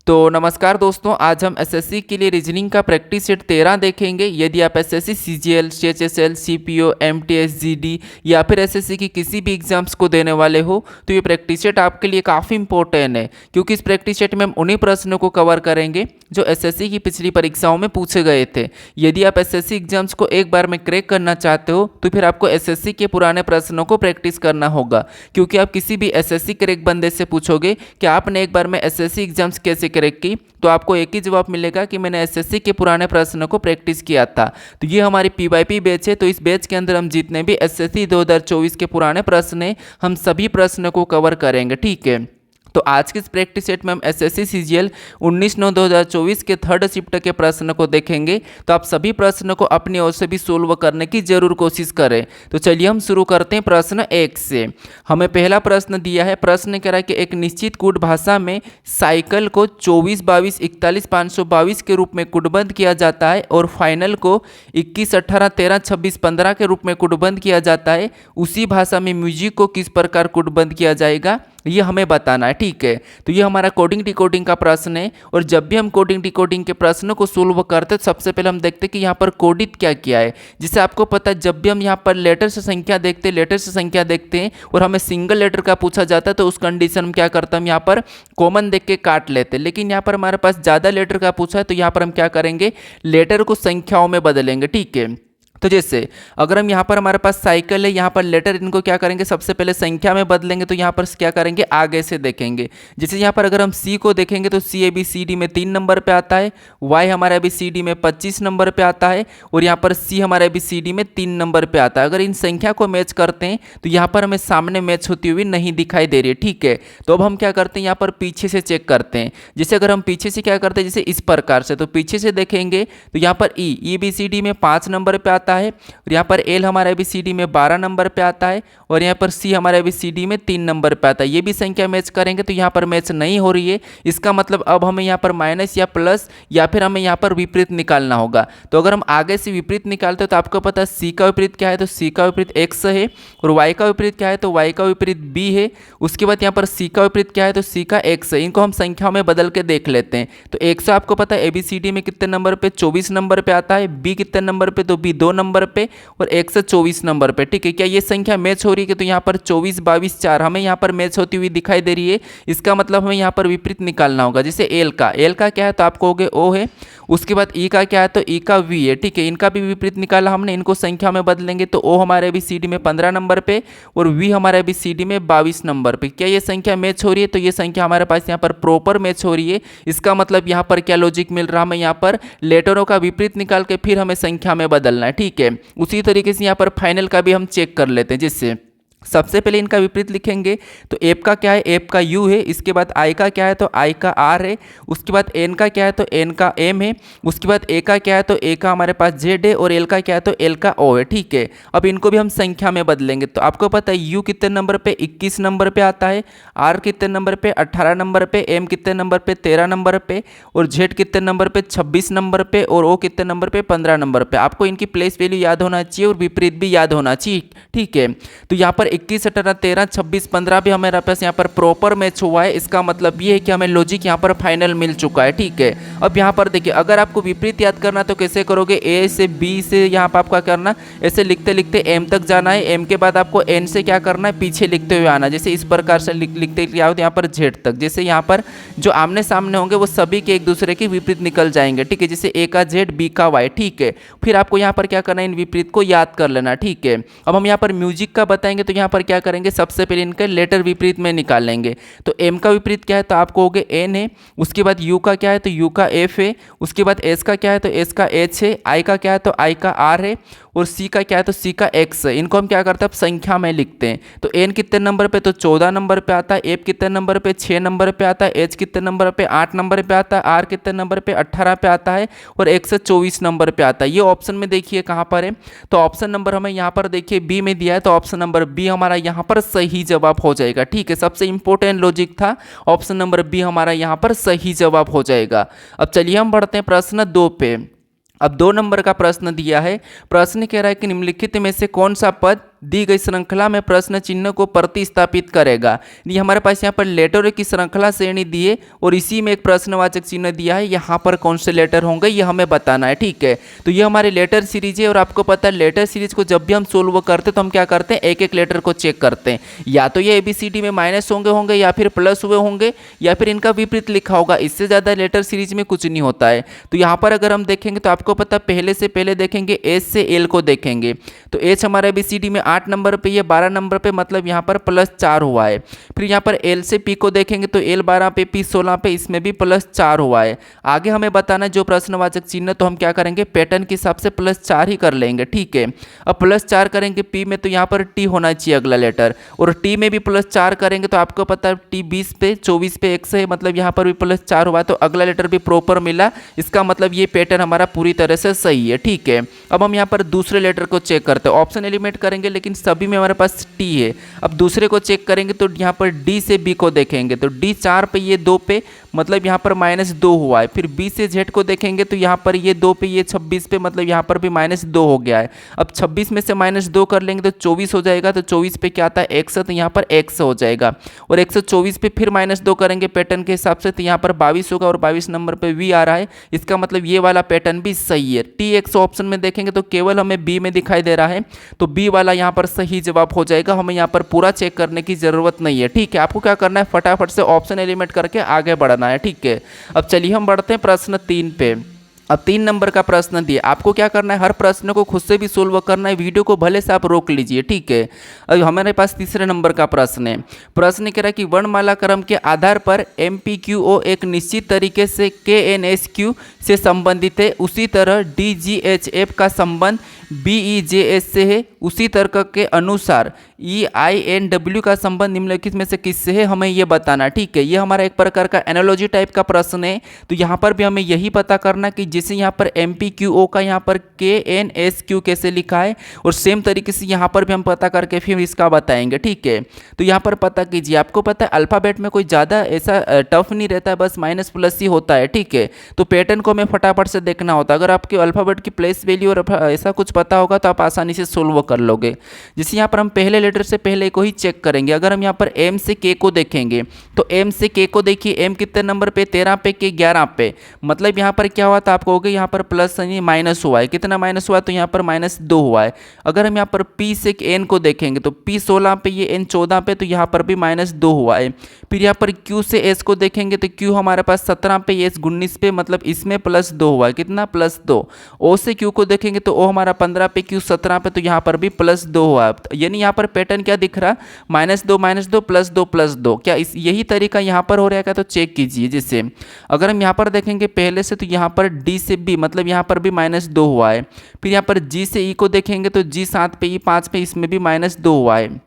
तो नमस्कार दोस्तों, आज हम एसएससी के लिए रीजनिंग का प्रैक्टिस सेट 13 देखेंगे। यदि आप SSC CGL, CHSL, CPO, MTS, GD या फिर एसएससी की किसी भी एग्जाम्स को देने वाले हो तो ये प्रैक्टिस सेट आपके लिए काफ़ी इंपॉर्टेंट है, क्योंकि इस प्रैक्टिस सेट में हम उन्हीं प्रश्नों को कवर करेंगे जो एसएससी की पिछली परीक्षाओं में पूछे गए थे। यदि आप एसएससी एग्जाम्स को एक बार में क्रैक करना चाहते हो तो फिर आपको एसएससी के पुराने प्रश्नों को प्रैक्टिस करना होगा, क्योंकि आप किसी भी एसएससी क्रैक बंदे से पूछोगे कि आपने एक बार में एसएससी एग्जाम्स कैसे क्रैक की, तो आपको एक ही जवाब मिलेगा कि मैंने एसएससी के पुराने प्रश्नों को प्रैक्टिस किया था। तो ये हमारी पीवाईपी बैच है। तो इस बैच के अंदर हम जितने भी एसएससी 2024 के पुराने प्रश्न हैं, हम सभी प्रश्नों को कवर करेंगे। ठीक है, तो आज के इस प्रैक्टिस सेट में हम एसएससी सीजीएल 19/9/2024 के थर्ड शिफ्ट के प्रश्न को देखेंगे। तो आप सभी प्रश्नों को अपनी ओर से भी सोल्व करने की जरूर कोशिश करें। तो चलिए हम शुरू करते हैं प्रश्न 1 से। हमें पहला प्रश्न दिया है। प्रश्न कह रहा है कि एक निश्चित कूट भाषा में साइकिल को 24, 22, 41, 522 के रूप में कूटबद्ध किया जाता है और फाइनल को 21, 18, 13, 26, 15 के रूप में कूटबद्ध किया जाता है। उसी भाषा में म्यूजिक को किस प्रकार कूटबद्ध किया जाएगा, ये हमें बताना है। ठीक है, तो ये हमारा कोडिंग डिकोडिंग का प्रश्न है। और जब भी हम कोडिंग डिकोडिंग के प्रश्नों को सोल्व करते हैं तो सबसे पहले हम देखते हैं कि यहाँ पर कोडित क्या किया है। जिससे आपको पता है, जब भी हम यहाँ पर लेटर से संख्या देखते हैं और हमें सिंगल लेटर का पूछा जाता है तो उस कंडीशन में क्या करते हैं, हम यहाँ पर कॉमन देख के काट लेते हैं। लेकिन यहाँ पर हमारे पास ज़्यादा लेटर का पूछा है तो यहाँ पर हम क्या करेंगे, लेटर को संख्याओं में बदलेंगे। ठीक है, तो जैसे अगर हम यहाँ पर हमारे पास साइकिल है, यहाँ पर लेटर, इनको क्या करेंगे, सबसे पहले संख्या में बदलेंगे। तो यहाँ पर क्या करेंगे, आगे से देखेंगे। जैसे यहाँ पर अगर हम सी को देखेंगे तो सी ABCD में 3 नंबर पे आता है, वाई हमारे ABCD में 25 नंबर पे आता है और यहाँ पर सी हमारे ABCD में 3 नंबर पे आता है। अगर इन संख्या को मैच करते हैं तो यहाँ पर हमें सामने मैच होती हुई नहीं दिखाई दे रही है। ठीक है, तो अब हम क्या करते हैं, यहाँ पर पीछे से चेक करते हैं। जैसे अगर हम पीछे से क्या करते हैं, जैसे इस प्रकार से, तो पीछे से देखेंगे तो यहाँ पर ई ABCD में 5 नंबर पे आता है और यहाँ पर एल हमारे ABCD में 12 नंबर पे आता है और यहाँ पर सी हमारे ABCD में 3 नंबर पे आता है। ये भी संख्या मैच करेंगे तो यहाँ पर मैच नहीं हो रही है। इसका मतलब अब हमें यहाँ पर माइनस या प्लस या फिर हमें यहाँ पर विपरीत निकालना होगा। तो अगर हम आगे से विपरीत निकालते हैं तो आपको पता है सी का विपरीत क्या है, तो सी का विपरीत एक्स है और वाई का विपरीत क्या है, तो वाई का विपरीत बी है। उसके बाद यहाँ पर सी का विपरीत क्या है, तो सी का एक्स है। इनको हम संख्याओं में बदल के देख लेते हैं। तो एक्स आपको पता है ABCD में कितने नंबर पे, 24 नंबर पे आता है। बी कितने नंबर पे, तो बी 2 नंबर पे और 124 नंबर पे। ठीक है, क्या ये संख्या मैच हो रही है, तो यहाँ पर 24, 22, 4 हमें यहाँ पर मैच होती हुई दिखाई दे रही है। इसका मतलब हमें यहाँ पर विपरीत निकालना होगा। जैसे एल का क्या है, तो आप कहोगे ओ है। उसके बाद ई का क्या है, तो ई का वी है। ठीक है, इनका भी विपरीत निकाला हमने। इनको संख्या में बदलेंगे तो ओ हमारे ABCD में 15 नंबर पे और वी हमारे ABCD में 22 नंबर पे। क्या ये संख्या मैच हो रही है, तो ये संख्या हमारे पास यहाँ पर प्रॉपर मैच हो रही है। इसका मतलब यहाँ पर क्या लॉजिक मिल रहा है, हमें यहाँ पर लेटरों का विपरीत निकाल के फिर हमें संख्या में बदलना है। ठीक है, उसी तरीके से यहाँ पर फाइनल का भी हम चेक कर लेते हैं। जिससे सबसे पहले इनका विपरीत लिखेंगे तो एप का क्या है, एप का यू है। इसके बाद आई का क्या है, तो आई का आर है। उसके बाद एन का क्या है, तो एन का एम है। उसके बाद ए का क्या है, तो ए का हमारे पास जेड है और एल का क्या है, तो एल का ओ है। ठीक है, अब इनको भी हम संख्या में बदलेंगे। तो आपको पता है यू कितने नंबर पे, 21 नंबर पे आता है। आर कितने नंबर पे, 18 नंबर पे। एम कितने नंबर पे, 13 नंबर पे। और जेड कितने नंबर पे, 26 नंबर पे। और ओ कितने नंबर पे, 15 नंबर पे। आपको इनकी प्लेस वैल्यू याद होना चाहिए और विपरीत भी याद होना चाहिए। ठीक है, तो यहाँ पर 21, 18, 13, 26, 15 भी हमारे पास यहाँ पर प्रॉपर मैच हुआ है। इसका मतलब ये है कि हमें लॉजिक यहाँ पर फाइनल मिल चुका है। ठीक है, अब यहाँ पर देखिए, अगर आपको विपरीत याद करना तो कैसे करोगे, ए से बी से यहाँ पर आपका करना, ऐसे लिखते लिखते एम तक जाना है। एम के बाद आपको एन से क्या करना है, पीछे लिखते हुए आना। जैसे इस प्रकार से लिखते आओ यहाँ पर जेड तक। जैसे यहाँ पर जो आमने सामने होंगे वो सभी के एक दूसरे के विपरीत निकल जाएंगे। ठीक है, जैसे ए का जेड, बी का वाई। ठीक है, फिर आपको यहाँ पर क्या करना है, इन विपरीत को याद कर लेना। ठीक है, अब हम यहाँ पर म्यूजिक का बताएंगे तो यहाँ पर क्या करेंगे, सबसे पहले इनके लेटर विपरीत में निकाल लेंगे। तो एम का विपरीत क्या है, तो आप कहोगे एन है। उसके बाद यू का क्या है, तो यू का एफ है। उसके बाद एस का क्या है, तो एस का एच है। आई का क्या है, तो आई का आर है। और सी का क्या है, तो सी का एक्स है। इनको हम क्या करते हैं, अब संख्या में लिखते हैं। तो एन कितने नंबर पे, तो 14 नंबर पे आता है। एफ कितने नंबर पे, 6 नंबर पे आता है। एच कितने नंबर पे, 8 नंबर पे आता है। आर कितने नंबर पे, 18 पे आता है। और 124 नंबर पे आता है। ये ऑप्शन में देखिए कहाँ पर है, तो ऑप्शन नंबर हमें यहाँ पर देखिए बी में दिया है। तो ऑप्शन नंबर बी हमारा यहाँ पर सही जवाब हो जाएगा। ठीक है, सबसे इंपॉर्टेंट लॉजिक था, ऑप्शन नंबर बी हमारा यहाँ पर सही जवाब हो जाएगा। अब चलिए हम बढ़ते हैं प्रश्न 2 पे। अब 2 नंबर का प्रश्न दिया है। प्रश्न कह रहा है कि निम्नलिखित में से कौन सा पद दी गई श्रृंखला में प्रश्न चिन्ह को प्रतिस्थापित करेगा। ये हमारे पास यहाँ पर लेटरों की श्रृंखला श्रेणी दी है और इसी में एक प्रश्नवाचक चिन्ह दिया है, यहाँ पर कौन से लेटर होंगे ये हमें बताना है। ठीक है, तो ये हमारी लेटर सीरीज है और आपको पता है लेटर सीरीज को जब भी हम सोल्व करते तो हम क्या करते हैं, एक एक लेटर को चेक करते हैं, या तो ये ABCD में माइनस होंगे या फिर प्लस हुए होंगे या फिर इनका विपरीत लिखा होगा। इससे ज़्यादा लेटर सीरीज में कुछ नहीं होता है। तो यहाँ पर अगर हम देखेंगे तो आपको पता पहले से पहले देखेंगे H से L को देखेंगे तो H हमारे ABCD में 8 नंबर पे, ये 12 नंबर पे, मतलब यहाँ पर +4 हुआ है। फिर यहाँ पर L से P को देखेंगे तो L 12 पे, P 16 पे, इसमें भी +4 हुआ है। आगे हमें बताना जो प्रश्नवाचक चिन्ह, तो हम क्या करेंगे पैटर्न के हिसाब से +4 ही कर लेंगे। ठीक है, अब +4 करेंगे P में तो यहाँ पर T होना चाहिए अगला लेटर, और T में भी +4 करेंगे तो आपको पता है T 20 पे 24 पे 1 है, मतलब यहाँ पर भी +4 हुआ तो अगला लेटर भी प्रॉपर मिला। इसका मतलब ये पैटर्न हमारा पूरी तरह से सही है। ठीक है, अब हम यहाँ पर दूसरे लेटर को चेक करते हैं, ऑप्शन एलिमिनेट करेंगे लेकिन सभी में हमारे पास T है। अब दूसरे को चेक करेंगे तो यहाँ पर D से B को देखेंगे तो D 4 पे, ये 2 पे, मतलब यहाँ पर -2 हुआ है। फिर B से Z को देखेंगे तो यहाँ पर ये 2 पे, ये 26 पे, मतलब यहाँ पर भी -2 हो गया है। अब 26 में से -2 कर लेंगे तो 24 हो जाएगा, तो 24 पे क्या आता है X, तो यहाँ पर X हो जाएगा। और 124 पे फिर -2 करेंगे पैटर्न के हिसाब से तो यहाँ पर 22 होगा और 22 नंबर पे V आ रहा है। इसका मतलब ये वाला पैटर्न भी सही है। TX ऑप्शन में देखेंगे तो केवल हमें B में दिखाई दे रहा है, तो B वाला यहाँ पर सही जवाब हो जाएगा। हमें यहाँ पर पूरा चेक करने की ज़रूरत नहीं है। ठीक है, आपको क्या करना है, फटाफट से ऑप्शन एलिमिनेट करके आगे बढ़ना है। ठीक है, अब चलिए हम बढ़ते हैं प्रश्न 3 पे। अब 3 नंबर का प्रश्न दिए, आपको क्या करना है, हर प्रश्न को खुद से भी सोल्व करना है, वीडियो को भले से आप रोक लीजिए। ठीक है, अब हमारे पास तीसरे नंबर का प्रश्न है। प्रश्न कह रहा है कि वर्णमाला क्रम के आधार पर MPQO एक निश्चित तरीके से KNSQ से संबंधित है, उसी तरह DGHF का संबंध BEJS से है, उसी तर्क के अनुसार EINW का संबंध निम्नलिखित में से किससे है, हमें ये बताना। ठीक है, ये हमारा एक प्रकार का एनालॉजी टाइप का प्रश्न है। तो यहाँ पर भी हमें यही पता करना कि जैसे यहाँ पर MPQO का यहाँ पर KNSQ कैसे लिखा है, और सेम तरीके से यहाँ पर भी हम पता करके फिर इसका बताएंगे। ठीक है, तो यहाँ पर पता कीजिए, आपको पता है अल्फ़ाबेट में कोई ज़्यादा ऐसा टफ नहीं रहता है, बस माइनस प्लस ही होता है। ठीक है, तो पैटर्न को हमें फटाफट से देखना होता है। अगर आपके अल्फ़ाबेट की प्लेस वैल्यू और ऐसा कुछ पता होगा तो आप आसानी से सोल्व कर लोगे। जैसे यहाँ पर हम पहले लेटर से पहले को ही चेक करेंगे। अगर हम यहाँ पर M से K को देखेंगे तो M से K को देखिए, M कितने नंबर पे, 13 पे, K 11 पे, मतलब यहाँ पर क्या हुआ था, आप कहोगे यहाँ पर प्लस यानी माइनस हुआ है। कितना माइनस हुआ, तो यहाँ पर -2 हुआ है। अगर हम यहाँ पर P से N को देखेंगे तो P 16 पे, ये N 14 पे, तो यहाँ पर भी -2 हुआ है। फिर यहाँ पर Q से S को देखेंगे तो Q हमारे पास 17 पे, S 19 पे, मतलब इसमें +2 हुआ है। कितना, +2। O से Q को देखेंगे तो O हमारा 15 पे, Q 17 पे, तो यहाँ पर भी +2 हुआ है। यानी यहाँ पर पैटर्न क्या दिख रहा, -2 -2 +2 +2। क्या यही तरीका यहाँ पर हो रहा है, तो चेक कीजिए। जैसे अगर हम यहाँ पर देखेंगे पहले से तो यहाँ पर D से B, मतलब यहाँ पर भी -2 हुआ है। फिर यहाँ पर G से E को देखेंगे तो G 7 पे, E 5 पे, इसमें भी -2 हुआ है।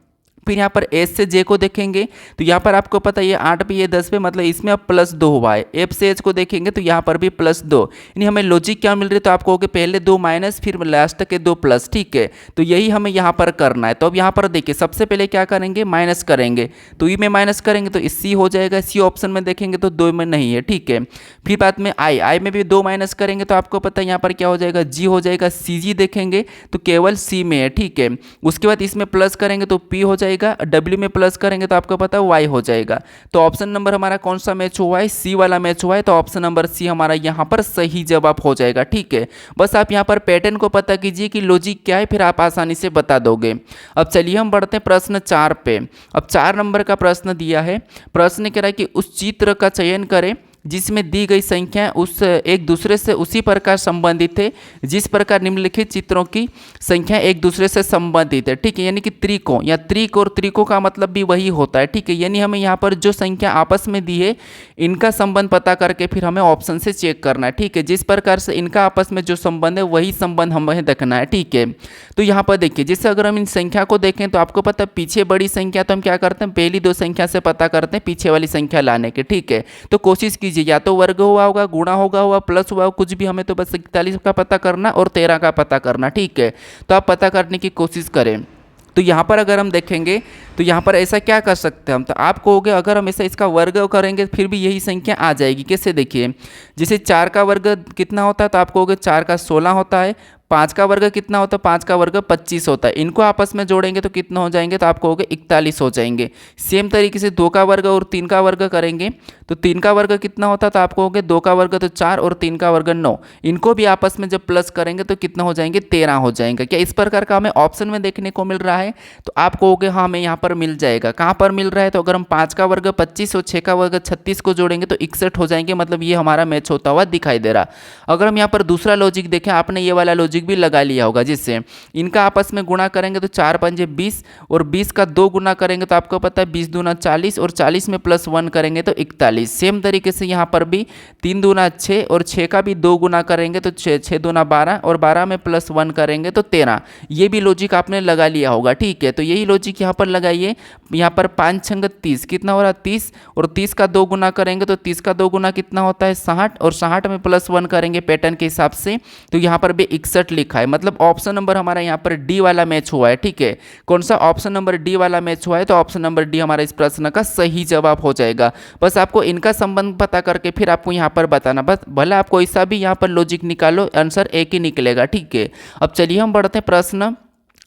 फिर यहाँ पर S से J को देखेंगे तो यहाँ पर आपको पता है ये 8 पे, ये 10 पे, मतलब इसमें अब +2 हुआ है। F से H को देखेंगे तो यहाँ पर भी +2। यानी हमें लॉजिक क्या मिल रही है, तो आपको कहोगे पहले 2 माइनस फिर लास्ट के 2 प्लस। ठीक है, तो यही हमें यहाँ पर करना है। तो अब यहाँ पर देखिए सबसे पहले क्या करेंगे, माइनस करेंगे, तो ई में माइनस करेंगे तो C हो जाएगा। C ऑप्शन में देखेंगे तो 2 में नहीं है। ठीक है, फिर बाद में I में भी 2 माइनस करेंगे तो आपको पता है यहाँ पर क्या हो जाएगा, G हो जाएगा। CG देखेंगे तो केवल C में है। ठीक है, उसके बाद इसमें प्लस करेंगे तो P हो जाएगा, W में प्लस करेंगे तो आपको पता है Y हो जाएगा। तो ऑप्शन नंबर हमारा कौन सा मैच हुआ है, C वाला मैच हुआ है। तो ऑप्शन नंबर C हमारा यहाँ पर सही जवाब हो जाएगा। ठीक है, बस आप यहाँ पर पैटर्न को पता कीजिए कि लॉजिक क्या है, फिर आप आसानी से बता दोगे। अब चलिए हम बढ़ते हैं प्रश्न 4 पे। अब 4 नंबर का प्रश्न दिया है। प्रश्न कह रहा है कि उस चित्र का चयन करें जिसमें दी गई संख्या उस एक दूसरे से उसी प्रकार संबंधित है जिस प्रकार निम्नलिखित चित्रों की संख्या एक दूसरे से संबंधित है। ठीक है, यानी कि त्रिकोण या त्रिक और त्रिकोण का मतलब भी वही होता है। ठीक है, यानी हमें यहाँ पर जो संख्या आपस में दी है इनका संबंध पता करके फिर हमें ऑप्शन से चेक करना है। ठीक है, जिस प्रकार से इनका आपस में जो संबंध है वही संबंध हमें देखना है। ठीक है, तो यहाँ पर देखिए जैसे अगर हम इन संख्या को देखें तो आपको पता है पीछे बड़ी संख्या, तो हम क्या करते हैं पहली 2 संख्या से पता करते हैं पीछे वाली संख्या लाने के। ठीक है, तो कोशिश कीजिए या तो वर्ग हुआ होगा, गुणा होगा, प्लस हुआ, कुछ भी, हमें तो बस 41 का पता करना और 13 का पता करना। ठीक है, तो आप पता करने की कोशिश करें। तो यहाँ पर अगर हम देखेंगे तो यहाँ पर ऐसा क्या कर सकते हैं हम, तो आप कहोगे अगर हम ऐसा इसका वर्ग करेंगे फिर भी यही संख्या आ जाएगी। कैसे, देखिए जैसे 4 का वर्ग कितना होता है, तो आप कहोगे 4 का 16 होता है, 5 का वर्ग कितना होता है, 5 का वर्ग 25 होता है। इनको आपस में जोड़ेंगे तो कितना हो जाएंगे, तो आपको हो गए 41 हो जाएंगे। सेम तरीके से 2 का वर्ग और 3 का वर्ग करेंगे तो 3 का वर्ग कितना होता है, तो आपको हो गया 2 का वर्ग तो 4 और 3 का वर्ग 9। इनको भी आपस में जब प्लस करेंगे तो कितना हो जाएंगे, 13 हो जाएंगे। क्या इस प्रकार का हमें ऑप्शन में देखने को मिल रहा है, तो आप कहोगे हाँ हमें यहाँ पर मिल जाएगा। कहाँ पर मिल रहा है, तो अगर हम 5 का वर्ग 25 और 6 का वर्ग 36 को जोड़ेंगे तो 61 हो जाएंगे, मतलब ये हमारा मैच होता हुआ दिखाई दे रहा। अगर हम यहाँ पर दूसरा लॉजिक देखें, आपने ये वाला लॉजिक भी लगा लिया होगा, जिससे इनका आपस में गुणा करेंगे तो 4 पंजे 20 और 20 का 2 गुना करेंगे तो आपको पता है 20 दूना 40 और 40 में प्लस 1 करेंगे तो 41। सेम तरीके से यहाँ पर भी 3 दूना 6 और 6 का भी 2 गुना करेंगे तो 6 दूना 12 और 12 में प्लस 1 करेंगे तो 13। ये भी लॉजिक आपने लगा लिया होगा, ठीक है। तो यही लॉजिक यहाँ पर लगाइए। यहाँ पर 5 छंग 30 कितना हो रहा है, 30 और 30 का 2 गुना करेंगे तो 30 का 2 गुना कितना होता है, 60 और 60 में प्लस 1 करेंगे पैटर्न के हिसाब से तो यहाँ पर भी 61 लिखा है। मतलब ऑप्शन नंबर हमारा यहाँ पर डी वाला मैच हुआ है, ठीक है। कौन सा, ऑप्शन नंबर डी वाला मैच हुआ है, तो ऑप्शन नंबर डी हमारा इस प्रश्न का सही जवाब हो जाएगा। बस आपको इनका संबंध पता करके फिर आपको यहाँ पर बताना, बस भले आप कोई सा भी यहाँ पर लॉजिक निकालो, आंसर एक ही निकलेगा, ठीक है। अब चलिए हम बढ़ते हैं प्रश्न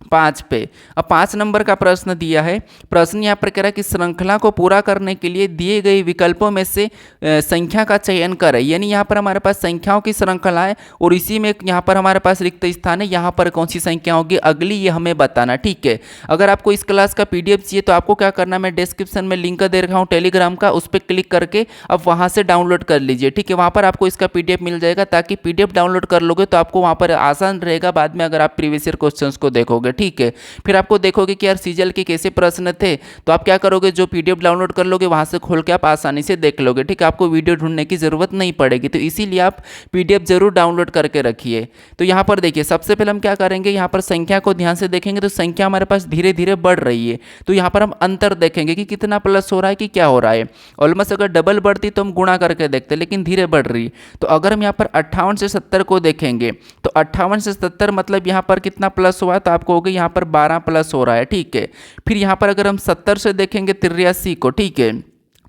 5 पे। अब 5 नंबर का प्रश्न दिया है। प्रश्न यहाँ पर कह रहा है कि श्रृंखला को पूरा करने के लिए दिए गए विकल्पों में से संख्या का चयन करें। यानी यहाँ पर हमारे पास संख्याओं की श्रृंखला है और इसी में यहाँ पर हमारे पास रिक्त स्थान है, यहाँ पर कौन सी संख्या होगी अगली, ये हमें बताना, ठीक है। अगर आपको इस क्लास का PDF चाहिए तो आपको क्या करना है, मैं डिस्क्रिप्शन में लिंक दे रखा हूँ टेलीग्राम का, उस पर क्लिक करके अब वहाँ से डाउनलोड कर लीजिए, ठीक है। वहाँ पर आपको इसका PDF मिल जाएगा, ताकि PDF डाउनलोड कर लोगे तो आपको वहाँ पर आसान रहेगा बाद में अगर आप प्रीवियस ईयर क्वेश्चंस को देखोगे, ठीक है। फिर आपको देखोगे कि यार सीजीएल के कैसे प्रश्न थे, तो आप क्या करोगे, जो PDF डाउनलोड कर लोगे वहां से खोल के आप आसानी से देख लोगे, ठीक है। आपको वीडियो ढूंढने की जरूरत नहीं पड़ेगी, तो इसीलिए आप PDF जरूर डाउनलोड करके रखिए। तो यहाँ पर देखिए, सबसे पहले हम क्या करेंगे, यहाँ पर संख्या को ध्यान से देखेंगे तो संख्या हमारे पास धीरे धीरे बढ़ रही है। तो यहाँ पर हम अंतर देखेंगे कि कितना प्लस हो रहा है कि क्या हो रहा है। ऑलमोस्ट अगर डबल बढ़ती तो हम गुणा करके देखते, लेकिन धीरे बढ़ रही। तो अगर हम यहाँ पर 58 से 70 को देखेंगे तो 58 से 70 मतलब यहाँ पर कितना प्लस हुआ, तो आपको हो गया यहाँ पर 12 प्लस हो रहा है, ठीक है। फिर यहाँ पर अगर हम 70 से देखेंगे 83 को, ठीक है,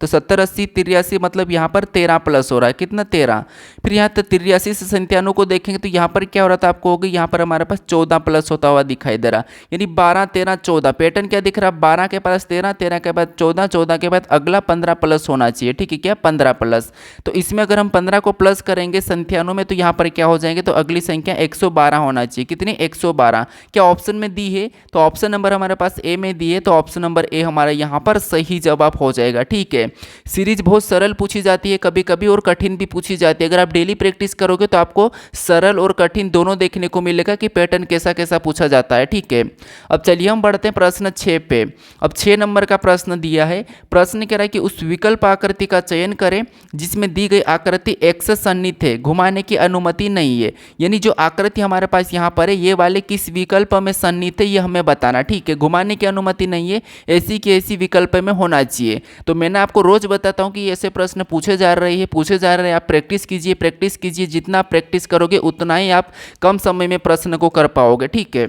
तो 70 80 83 मतलब यहाँ पर 13 प्लस हो रहा है, कितना 13। फिर यहाँ 83 से 97 को देखेंगे तो यहाँ पर क्या हो रहा था, आपको होगा यहाँ पर हमारे पास 14 प्लस होता हुआ दिखाई दे रहा। यानी 12 13 14 पैटर्न क्या दिख रहा है, 12 के पास 13, 13 के बाद 14, 14 के बाद अगला 15 प्लस होना चाहिए, ठीक है, क्या 15 प्लस। तो इसमें अगर हम 15 को प्लस करेंगे संख्याओं में तो यहाँ पर क्या हो जाएंगे, तो अगली संख्या 112 होना चाहिए, कितनी 112। क्या ऑप्शन में दी है, तो ऑप्शन नंबर हमारे पास ए में दी है, तो ऑप्शन नंबर ए हमारा यहाँ पर सही जवाब हो जाएगा, ठीक है। सीरीज बहुत सरल पूछी जाती है कभी कभी और कठिन भी पूछी जाती है। अगर आप डेली प्रैक्टिस करोगे तो आपको सरल और कठिन दोनों देखने को मिलेगा कि पैटर्न कैसा कैसा पूछा जाता है, ठीक है। अब चलिए हम बढ़ते हैं प्रश्न 6 पे। अब 6 नंबर का प्रश्न दिया है। प्रश्न कह रहा है कि उस विकल्प आकृति का चयन करें जिसमें दी गई आकृति एक्स सन्निहित है, घुमाने की अनुमति नहीं है। यानी जो आकृति हमारे पास यहाँ पर है ये वाले किस विकल्प में सन्निहित है ये हमें बताना, ठीक है। घुमाने की अनुमति नहीं है, ऐसी की ऐसी विकल्प में होना चाहिए। तो मैंने आपको रोज बताता हूं कि ऐसे प्रश्न पूछे जा रहे हैं, आप प्रैक्टिस कीजिए। जितना आप प्रैक्टिस करोगे उतना ही आप कम समय में प्रश्न को कर पाओगे, ठीक है।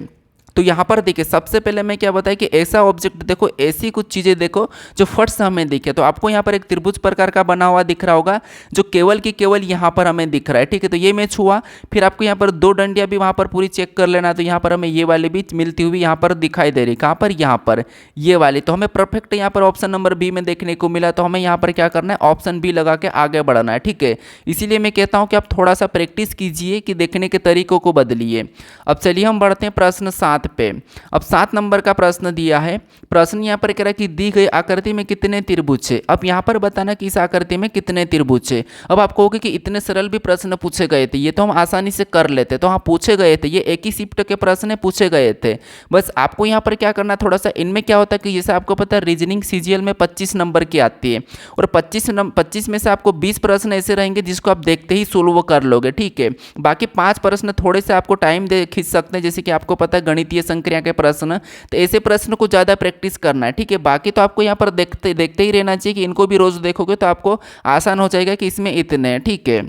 तो यहाँ पर देखिए, सबसे पहले मैं क्या बताया कि ऐसा ऑब्जेक्ट देखो, ऐसी कुछ चीज़ें देखो जो फट से हमें दिखे। तो आपको यहाँ पर एक त्रिभुज प्रकार का बना हुआ दिख रहा होगा जो केवल की केवल यहाँ पर हमें दिख रहा है, ठीक है। तो ये मैच हुआ। फिर आपको यहाँ पर 2 डंडियाँ भी वहाँ पर पूरी चेक कर लेना। तो यहाँ पर हमें ये वाली भी मिलती हुई यहाँ पर दिखाई दे रही, कहाँ पर, यहाँ पर ये वाली। तो हमें परफेक्ट यहाँ पर ऑप्शन नंबर बी में देखने को मिला। तो हमें यहाँ पर क्या करना है, ऑप्शन बी लगा के आगे बढ़ना है, ठीक है। इसीलिए मैं कहता हूँ कि आप थोड़ा सा प्रैक्टिस कीजिए कि देखने के तरीकों को बदलिए। अब चलिए हम बढ़ते हैं प्रश्न 7 पे। अब 7 नंबर का प्रश्न दिया है। प्रश्न यहाँ पर कह रहा है कि दी गई आकृति में कितने त्रिभुज है। अब यहाँ पर बताना कि इस आकृति में कितने त्रिभुज है। अब आप कहोगे कि इतने सरल भी प्रश्न पूछे गए थे, ये तो हम आसानी से कर लेते। तो हाँ, पूछे गए थे, ये एक ही शिफ्ट के प्रश्न पूछे गए थे। बस आपको यहाँ पर क्या करना, थोड़ा सा इनमें क्या होता है कि जैसे आपको पता है रीजनिंग सीजीएल में 25 नंबर की आती है और 25 में से आपको 20 प्रश्न ऐसे रहेंगे जिसको आप देखते ही सोल्व कर लोगे, ठीक है। बाकी 5 प्रश्न थोड़े से आपको टाइम दे खींच सकते हैं, जैसे कि आपको पता है गणितीय संक्रिया के प्रश्न, तो ऐसे प्रश्न को ज़्यादा प्रैक्टिस करना है, ठीक है। बाकी तो आपको यहाँ पर देखते ही रहना चाहिए कि इनको भी रोज देखोगे तो आपको आसान हो जाएगा कि इसमें इतने हैं, ठीक है।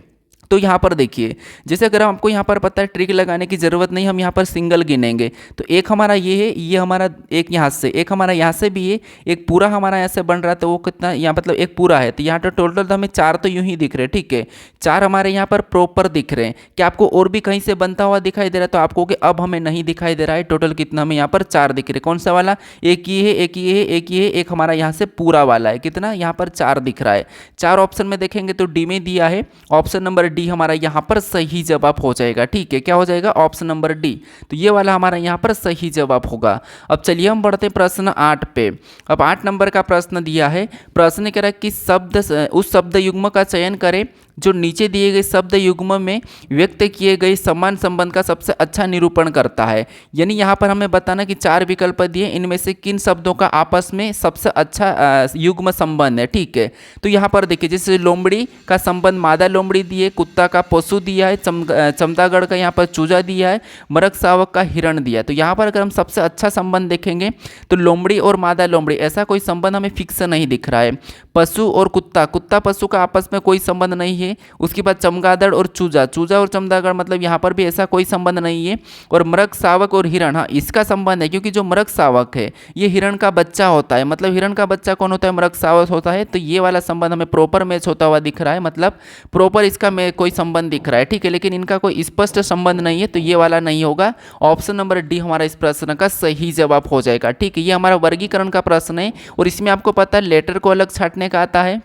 तो यहाँ पर देखिए, जैसे अगर हमको यहाँ पर पता है ट्रिक लगाने की ज़रूरत नहीं, हम यहाँ पर सिंगल गिनेंगे। तो एक हमारा ये है, ये हमारा एक यहाँ से, एक हमारा यहाँ से भी है, एक पूरा हमारा यहाँ से बन रहा है, तो वो कितना यहाँ मतलब एक पूरा है, तो यहाँ तो टोटल तो हमें 4 तो यूँ ही दिख रहे हैं, ठीक है। 4 हमारे यहाँ पर प्रॉपर दिख रहे हैं। क्या आपको और भी कहीं से बनता हुआ दिखाई दे रहा है? तो आपको कि अब हमें नहीं दिखाई दे रहा है। टोटल कितना हमें यहाँ पर 4 दिख रहे हैं। कौन सा वाला? एक ये है, एक ये है, एक ये है, एक हमारा यहाँ से पूरा वाला है। कितना यहाँ पर 4 दिख रहा है। 4 ऑप्शन में देखेंगे तो डी में दिया है, ऑप्शन नंबर डी हमारा यहाँ पर सही जवाब हो जाएगा, ठीक है। क्या हो जाएगा? Option number D. तो ये वाला हमारा यहाँ पर सही जवाब होगा। अब चलिए हम बढ़ते हैं प्रश्न 8 पे। अब 8 नंबर का प्रश्न दिया है। प्रश्न कह रहा है कि उस शब्द युग्म का चयन करें जो नीचे दिए गए शब्द युग्म में व्यक्त किए गए समान संबंध का सबसे अच्छा निरूपण करता है। यानी यहाँ पर हमें बताना कि 4 विकल्प दिए, इनमें से किन शब्दों का आपस में सबसे अच्छा युग्म संबंध है, ठीक है। तो यहाँ पर देखिए, जैसे लोमड़ी का संबंध मादा लोमड़ी दिए, कुत्ता का पशु दिया है, चमतागढ़ का यहाँ पर चूजा दिया है, मरक शावक का हिरण दिया है। तो यहाँ पर अगर हम सबसे अच्छा संबंध देखेंगे तो लोमड़ी और मादा लोमड़ी, ऐसा कोई संबंध हमें फिक्स नहीं दिख रहा है। पशु और कुत्ता, कुत्ता पशु का आपस में कोई संबंध नहीं है। उसके बाद चमगादड़ और चूजा, चूजा और चमगादड़ मतलब यहाँ पर भी ऐसा कोई संबंध नहीं है। और मृग शावक और हिरण, हाँ इसका संबंध है, क्योंकि जो मृग शावक है ये हिरण का बच्चा होता है। मतलब हिरण का बच्चा कौन होता है? मृग शावक होता है। तो ये वाला संबंध हमें प्रॉपर मैच होता हुआ दिख रहा है, मतलब प्रॉपर इसका कोई संबंध दिख रहा है, ठीक है। लेकिन इनका कोई स्पष्ट संबंध नहीं है, तो ये वाला नहीं होगा। ऑप्शन नंबर डी हमारा इस प्रश्न का सही जवाब हो जाएगा, ठीक है। ये हमारा वर्गीकरण का प्रश्न है और इसमें आपको पता है लेटर को अलग छांटने का आता है,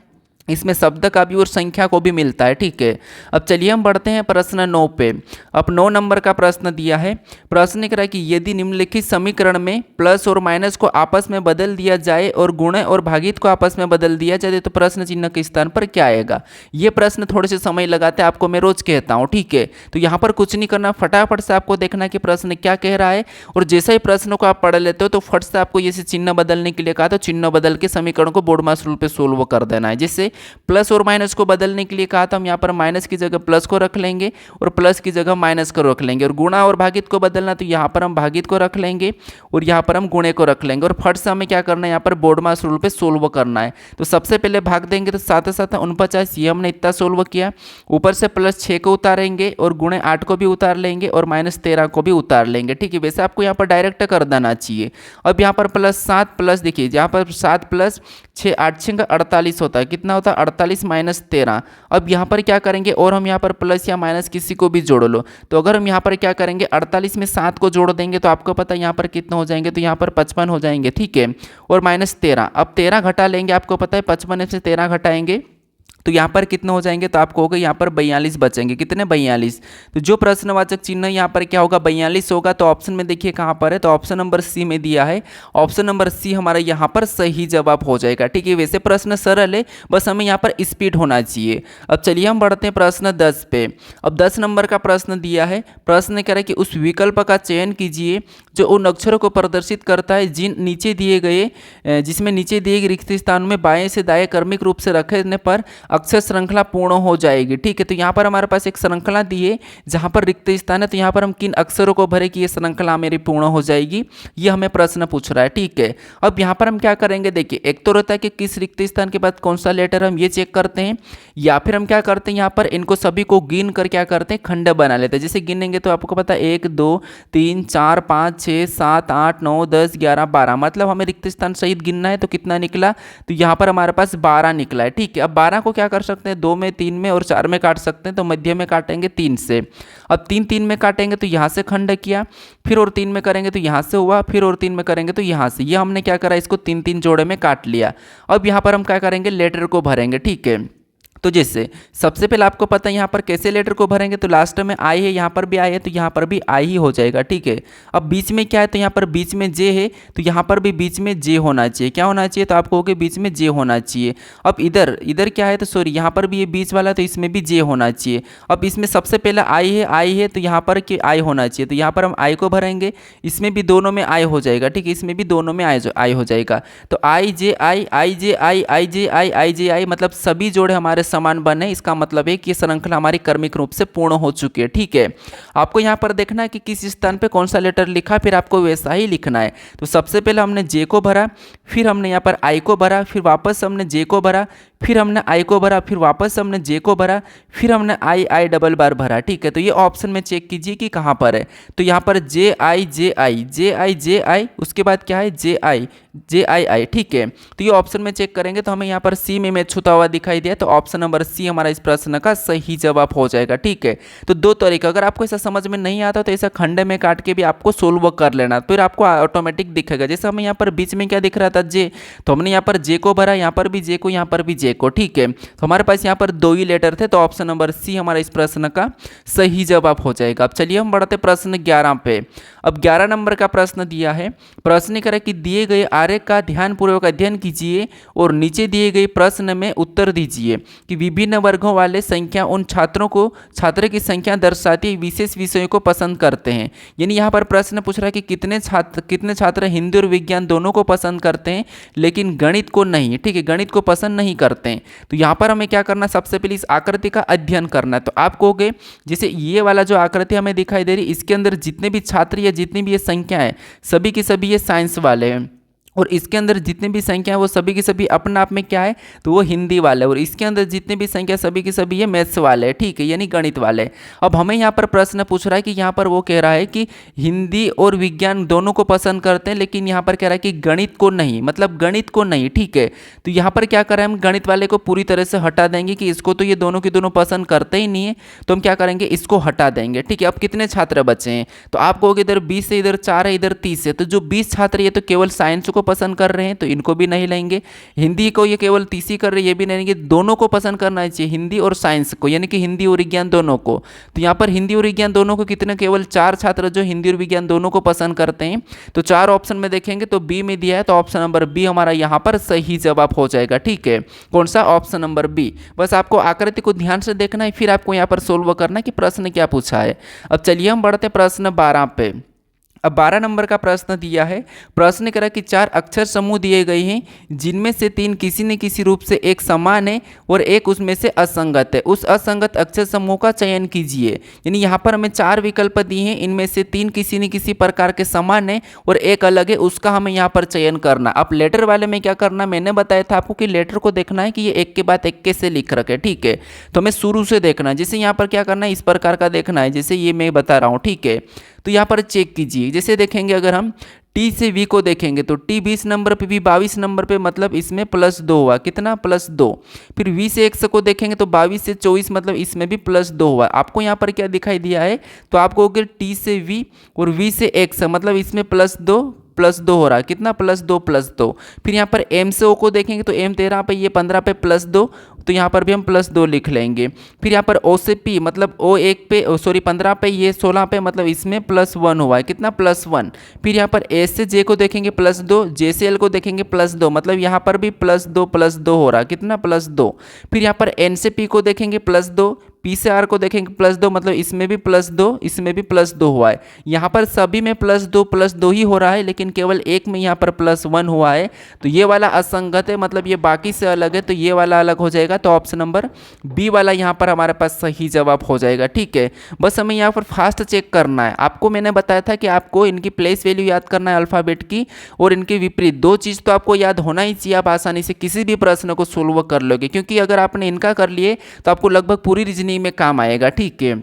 इसमें शब्द का भी और संख्या को भी मिलता है, ठीक है। अब चलिए हम बढ़ते हैं प्रश्न 9 पे। अब 9 नंबर का प्रश्न दिया है। प्रश्न कह रहा है कि यदि निम्नलिखित समीकरण में प्लस और माइनस को आपस में बदल दिया जाए और गुणा और भागित को आपस में बदल दिया जाए तो प्रश्न चिन्ह के स्थान पर क्या आएगा? ये प्रश्न थोड़े से समय लगाते हैं, आपको मैं रोज कहता हूँ, ठीक है। तो यहाँ पर कुछ नहीं करना, फटाफट से आपको देखना कि प्रश्न क्या कह रहा है, और जैसे ही प्रश्न को आप पढ़ लेते हो तो फट से आपको जैसे चिन्ह बदलने के लिए कहा, तो चिन्ह बदल के समीकरण को बोर्ड मास रूल पे सोल्व कर देना है। जैसे प्लस और माइनस को बदलने के लिए कहा था, हम यहाँ पर माइनस की जगह प्लस को रख लेंगे और प्लस की जगह माइनस को रख लेंगे। और गुणा और भागित को बदलना, तो यहाँ पर हम भागित को रख लेंगे और यहाँ पर हम गुणे को रख लेंगे। और फट से हमें क्या करना है? यहाँ पर बोर्ड मास रूल पे सोल्व करना है। तो सबसे पहले भाग देंगे, तो 7 7 49, ये हमने इतना सोल्व किया। ऊपर से प्लस 6 को उतारेंगे और गुणे 8 को भी उतार लेंगे और माइनस 13 को भी उतार लेंगे, ठीक है। वैसे आपको यहाँ पर डायरेक्ट कर देना चाहिए। अब यहाँ पर प्लस 7 प्लस, देखिए यहाँ पर 7 प्लस 6 8 6 48 होता है। कितना होता है? 48 माइनस 13। अब यहाँ पर क्या करेंगे, और हम यहाँ पर प्लस या माइनस किसी को भी जोड़ लो। तो अगर हम यहाँ पर क्या करेंगे, 48 में 7 को जोड़ देंगे तो आपको पता है यहाँ पर कितना हो जाएंगे, तो यहाँ पर 55 हो जाएंगे, ठीक है। और माइनस 13, अब 13 घटा लेंगे, आपको पता है 55 में से 13 घटाएंगे तो यहाँ पर कितने हो जाएंगे, तो आपको होगा यहाँ पर 42 बचेंगे। कितने? 42। तो जो प्रश्नवाचक चिन्ह यहाँ पर क्या होगा? 42 होगा। तो ऑप्शन में देखिए कहाँ पर है, तो ऑप्शन नंबर सी में दिया है। ऑप्शन नंबर सी हमारा यहाँ पर सही जवाब हो जाएगा, ठीक है। वैसे प्रश्न सरल है, बस हमें यहाँ पर स्पीड होना चाहिए। अब चलिए हम बढ़ते हैं प्रश्न 10 पे। अब 10 नंबर का प्रश्न दिया है। प्रश्न कह रहा है कि उस विकल्प का चयन कीजिए जो उन अक्षरों को प्रदर्शित करता है जिसमें नीचे दिए गए रिक्त स्थान में बाएं से दाएं क्रमिक रूप से रखने पर अक्षर श्रृंखला पूर्ण हो जाएगी, ठीक है। तो यहाँ पर हमारे पास एक श्रृंखला दी है जहाँ पर रिक्त स्थान है, तो यहाँ पर हम किन अक्षरों को भरे कि ये श्रृंखला मेरी पूर्ण हो जाएगी, ये हमें प्रश्न पूछ रहा है, ठीक है। अब यहाँ पर हम क्या करेंगे, देखिए एक तो रहता है कि किस रिक्त स्थान के बाद कौन सा लेटर, हम ये चेक करते हैं, या फिर हम क्या करते हैं यहाँ पर इनको सभी को गिन कर क्या करते हैं, खंड बना लेते हैं। जैसे गिनेंगे तो आपको पता है 1 2 3 4 5 6 7 8 9 10 11 12, मतलब हमें रिक्त स्थान सहित गिनना है। तो कितना निकला, तो यहाँ पर हमारे पास 12 निकला है, ठीक है। अब 12 को क्या कर सकते हैं, 2 में 3 में और 4 में काट सकते हैं, तो मध्य में काटेंगे 3 से। अब 3 3 में काटेंगे तो यहाँ से खंड किया, फिर और 3 में करेंगे तो यहाँ से हुआ, फिर और 3 में करेंगे तो यहाँ से। ये हमने क्या करा, इसको 3 3 जोड़े में काट लिया। अब यहाँ पर हम क्या करेंगे, लेटर को भरेंगे, ठीक है। तो जैसे सबसे पहले आपको पता है यहाँ पर कैसे लेटर को भरेंगे, तो लास्ट में आई है, यहाँ पर भी आई है, तो यहाँ पर भी आई ही हो जाएगा, ठीक है। अब बीच में क्या है, तो यहाँ पर बीच में जे है, तो यहाँ पर भी बीच में जे होना चाहिए। क्या होना चाहिए, तो आपको होगा बीच में जे होना चाहिए। अब इधर क्या है, तो सॉरी यहाँ पर भी ये बीच वाला, तो इसमें भी जे होना चाहिए। अब इसमें सबसे पहले आई है, तो यहाँ पर कि आई होना चाहिए, तो यहाँ पर हम आई को भरेंगे, इसमें भी दोनों में आई हो जाएगा, ठीक है। इसमें भी दोनों में आई हो जाएगा। तो आई जे आई, आई जे आई, आई जे आई, आई जे आई, मतलब सभी जोड़े हमारे समान बने। इसका मतलब है कि श्रृंखला हमारी क्रमिक रूप से पूर्ण हो चुकी है, ठीक है। आपको यहाँ पर देखना है कि किस स्थान पे कौन सा लेटर लिखा, फिर आपको वैसा ही लिखना है। तो सबसे पहले हमने जे को भरा, फिर हमने यहाँ पर आई को भरा, फिर वापस हमने जे को भरा, फिर हमने आई को भरा, फिर वापस हमने जे को भरा, फिर हमने आई डबल बार भरा। ठीक है, तो ये ऑप्शन में चेक कीजिए कि कहाँ पर है। तो यहाँ पर जे आई जे आई जे आई जे आई, उसके बाद क्या है जे आई आई। ठीक है, तो ये ऑप्शन में चेक करेंगे तो हमें यहाँ पर सी में मैच होता हुआ दिखाई दिया, तो ऑप्शन नंबर सी हमारा इस प्रश्न का सही जवाब हो जाएगा। ठीक है, तो दो तरीका, अगर आपको ऐसा समझ में नहीं आता तो ऐसा खंडे में काट के भी आपको सोल्व कर लेना, फिर आपको ऑटोमेटिक दिखेगा। जैसे हमें यहाँ पर बीच में क्या दिख रहा था जे, तो हमने यहाँ पर जे को भरा, यहाँ पर भी जे को, यहाँ पर भी जे को। ठीक है, तो हमारे पास यहाँ पर दो ही लेटर थे, तो ऑप्शन नंबर सी हमारा इस प्रश्न का सही जवाब हो जाएगा। अब चलिए हम बढ़ते प्रश्न 11 पे। अब 11 नंबर का प्रश्न दिया है, प्रश्न करें कि दिए गए आरेख का ध्यानपूर्वक अध्ययन कीजिए और नीचे दिए गए प्रश्न में उत्तर दीजिए कि विभिन्न वर्गों वाले संख्या उन छात्रों को, छात्र की संख्या दर्शाती विशेष विषयों को पसंद करते हैं। यानी यहाँ पर प्रश्न पूछ रहा है कि कितने छात्र हिंदी और विज्ञान दोनों को पसंद करते हैं लेकिन गणित को नहीं। ठीक है, गणित को पसंद नहीं करते हैं। तो यहाँ पर हमें क्या करना, सबसे पहले इस आकृति का अध्ययन करना है। तो आप कहोगे जैसे ये वाला जो आकृति हमें दिखाई दे रही, इसके अंदर जितने भी छात्र या जितनी भी ये संख्या है सभी की सभी ये साइंस वाले हैं, और इसके अंदर जितनी भी संख्या है वो सभी की सभी अपने आप में क्या है, तो वो हिंदी वाले, और इसके अंदर जितने भी संख्या सभी की सभी ये मैथ्स वाले हैं। ठीक है, यानी गणित वाले। अब हमें यहाँ पर प्रश्न पूछ रहा है कि यहाँ पर वो कह रहा है कि हिंदी और विज्ञान दोनों को पसंद करते हैं लेकिन यहाँ पर कह रहा है कि गणित को नहीं, मतलब गणित को नहीं। ठीक है, तो यहाँ पर क्या करें, हम गणित वाले को पूरी तरह से हटा देंगे कि इसको तो ये दोनों की दोनों पसंद करते ही नहीं है, तो हम क्या करेंगे, इसको हटा देंगे। ठीक है, अब कितने छात्र बचे हैं, तो आप कहोगे इधर 20 है, इधर 4 है, इधर 30 है, तो जो 20 छात्र ये तो केवल साइंस को पसंद कर रहे हैं तो इनको भी नहीं लेंगे, हिंदी को ये केवल 30 ही कर रहे हैं, ये भी नहीं लेंगे, दोनों को पसंद करना चाहिए, हिंदी और साइंस को, यानी कि हिंदी और विज्ञान दोनों को। तो यहाँ पर हिंदी और विज्ञान दोनों को कितने, केवल 4 छात्र जो हिंदी और विज्ञान दोनों को पसंद करते हैं। तो 4 ऑप्शन में देखेंगे तो बी में दिया है, तो ऑप्शन नंबर बी हमारा यहाँ पर सही जवाब हो जाएगा। ठीक है, कौन सा, ऑप्शन नंबर बी। बस आपको आकृति को ध्यान से देखना है, फिर आपको यहाँ पर सोल्व करना है कि प्रश्न क्या पूछा है। अब चलिए हम बढ़ते प्रश्न 12 पे। अब 12 नंबर का प्रश्न दिया है, प्रश्न करा कि 4 अक्षर समूह दिए गए हैं जिनमें से 3 किसी न किसी रूप से एक समान है और एक उसमें से असंगत है। उस असंगत अक्षर समूह का चयन कीजिए। यानी यहाँ पर हमें 4 विकल्प दिए हैं, इनमें से 3 किसी न किसी प्रकार के समान है और एक अलग है, उसका हमें यहाँ पर चयन करना। अब लेटर वाले में क्या करना, मैंने बताया था आपको कि लेटर को देखना है कि ये एक के बाद एक कैसे लिख रखे। ठीक है, तो हमें शुरू से देखना है, जैसे यहाँ पर क्या करना है, इस प्रकार का देखना है जैसे ये मैं बता रहा हूँ। ठीक है, तो यहाँ पर चेक कीजिए, जैसे देखेंगे अगर हम टी से वी को देखेंगे तो टी 20 नंबर पे, वी 22 नंबर पे, मतलब इसमें +2 हुआ, कितना, +2। फिर वी से एक्स को देखेंगे तो 22 से 24, मतलब इसमें भी +2 हुआ। आपको यहाँ पर क्या दिखाई दिया है, तो आपको अगर टी से वी और वी से एक्स, मतलब इसमें +2 हो रहा है, कितना, +2। फिर यहाँ पर एम से ओ को देखेंगे तो एम 13 पे, ये 15 पे +2, तो यहाँ पर भी हम +2 लिख लेंगे। फिर यहाँ पर ओ से पी, मतलब ओ 1 पे, सॉरी 15 पे, ये 16 पे, मतलब इसमें +1 हुआ है, कितना, +1। फिर यहाँ पर ए से जे को देखेंगे +2, जे से एल को देखेंगे +2, मतलब यहाँ पर भी +2 हो रहा है, कितना, +2। फिर यहाँ पर एन से पी को देखेंगे +2, पी से आर को देखेंगे +2, मतलब इसमें भी +2, इसमें भी +2 हुआ है। यहाँ पर सभी में +2 ही हो रहा है, लेकिन केवल एक में यहाँ पर +1 हुआ है, तो ये वाला असंगत है, मतलब ये बाकी से अलग है, तो ये वाला अलग हो जाएगा। तो ऑप्शन नंबर बी वाला यहाँ पर हमारे पास सही जवाब हो जाएगा। ठीक है, बस हमें यहाँ पर फास्ट चेक करना है। आपको मैंने बताया था कि आपको इनकी प्लेस वैल्यू याद करना है अल्फ़ाबेट की, और इनके विपरीत 2 चीज़ तो आपको याद होना ही चाहिए, आप आसानी से किसी भी प्रश्न को सोल्व कर लोगे, क्योंकि अगर आपने इनका कर लिए तो आपको लगभग पूरी रीजनिंग में काम आएगा। ठीक है,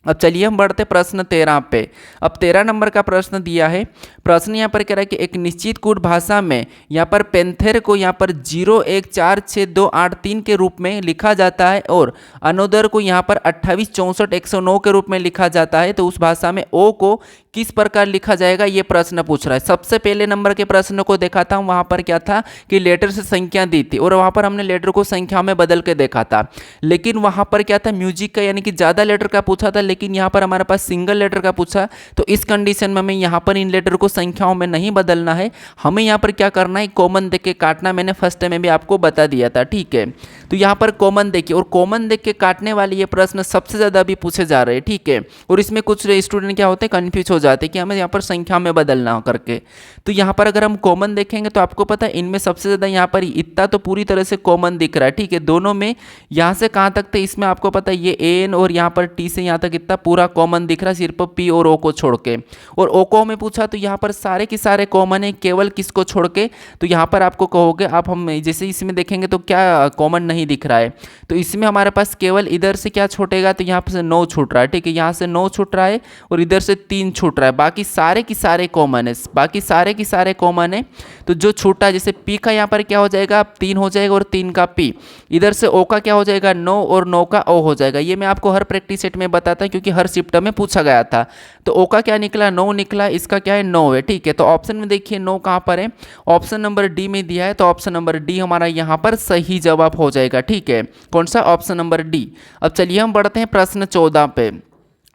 अब चलिए हम बढ़ते प्रश्न 13 पे। अब 13 नंबर का प्रश्न दिया है, प्रश्न यहाँ पर कह रहा है कि एक निश्चित कूट भाषा में यहाँ पर पेंथेर को यहाँ पर 0 1 4 6 2 8 3 के रूप में लिखा जाता है और अनोदर को यहाँ पर 28 64 109 के रूप में लिखा जाता है, तो उस भाषा में ओ को किस प्रकार लिखा जाएगा, ये प्रश्न पूछ रहा है। सबसे पहले नंबर के प्रश्न को देखा था, वहाँ पर क्या था कि लेटर से संख्या दी थी और वहाँ पर हमने लेटर को संख्या में बदल के देखा था, लेकिन वहाँ पर क्या था, म्यूजिक का यानी कि ज़्यादा लेटर का पूछा था, लेकिन यहाँ पर हमारे पास सिंगल लेटर का पूछा। तो इस कंडीशन में हमें यहाँ पर इन लेटर को संख्याओं में नहीं बदलना है, हमें यहाँ पर क्या करना है, कॉमन देख के काटना। मैंने फर्स्ट टाइम में भी आपको बता दिया था। ठीक है, तो यहाँ पर कॉमन देखिए, और कॉमन देख के काटने वाले ये प्रश्न सबसे ज़्यादा अभी पूछे जा रहे हैं। ठीक है, और इसमें कुछ स्टूडेंट क्या होते हैं, कन्फ्यूज हो जाते हैं कि हमें यहाँ पर संख्या में बदलना हो करके। तो यहाँ पर अगर हम कॉमन देखेंगे तो आपको पता है इनमें सबसे ज़्यादा यहाँ पर इतना तो पूरी तरह से कॉमन दिख रहा है, ठीक है। दोनों में यहाँ से कहाँ तक थे इसमें आपको पता है ये एन और यहाँ पर टी से यहाँ तक इतना पूरा कॉमन दिख रहा है, सिर्फ पी और ओ को छोड़ के। और ओ को हमें पूछा तो यहाँ पर सारे के सारे कॉमन है, केवल किसको छोड़ के, तो यहाँ पर आपको कहोगे आप हम जैसे इसमें देखेंगे तो क्या कॉमन नहीं दिख रहा है, तो इसमें हमारे पास केवल इधर से क्या छूटेगा, तो यहाँ पर से 9 छूट रहा है, ठीक है। यहाँ से 9 छूट रहा है और इधर से 3 छूट रहा है, बाकी सारे की सारे कॉमन है, बाकी सारे की सारे कॉमन है। तो जो छूटा जैसे पी का यहाँ पर क्या हो जाएगा 3 हो जाएगा और 3 का पी, इधर से ओ का क्या हो जाएगा 9 और 9 का ओ हो जाएगा। ये मैं आपको हर प्रैक्टिस सेट में बताता हूँ क्योंकि हर शिफ्ट में पूछा गया था। तो ओ का क्या निकला 9 निकला, इसका क्या है 9 है, ठीक है। तो ऑप्शन में देखिए 9 कहाँ पर है, ऑप्शन नंबर डी में दिया है, तो ऑप्शन नंबर डी हमारा यहाँ पर सही जवाब हो जाएगा, ठीक है। कौन सा, ऑप्शन नंबर डी। अब चलिए हम बढ़ते हैं प्रश्न 14 पे।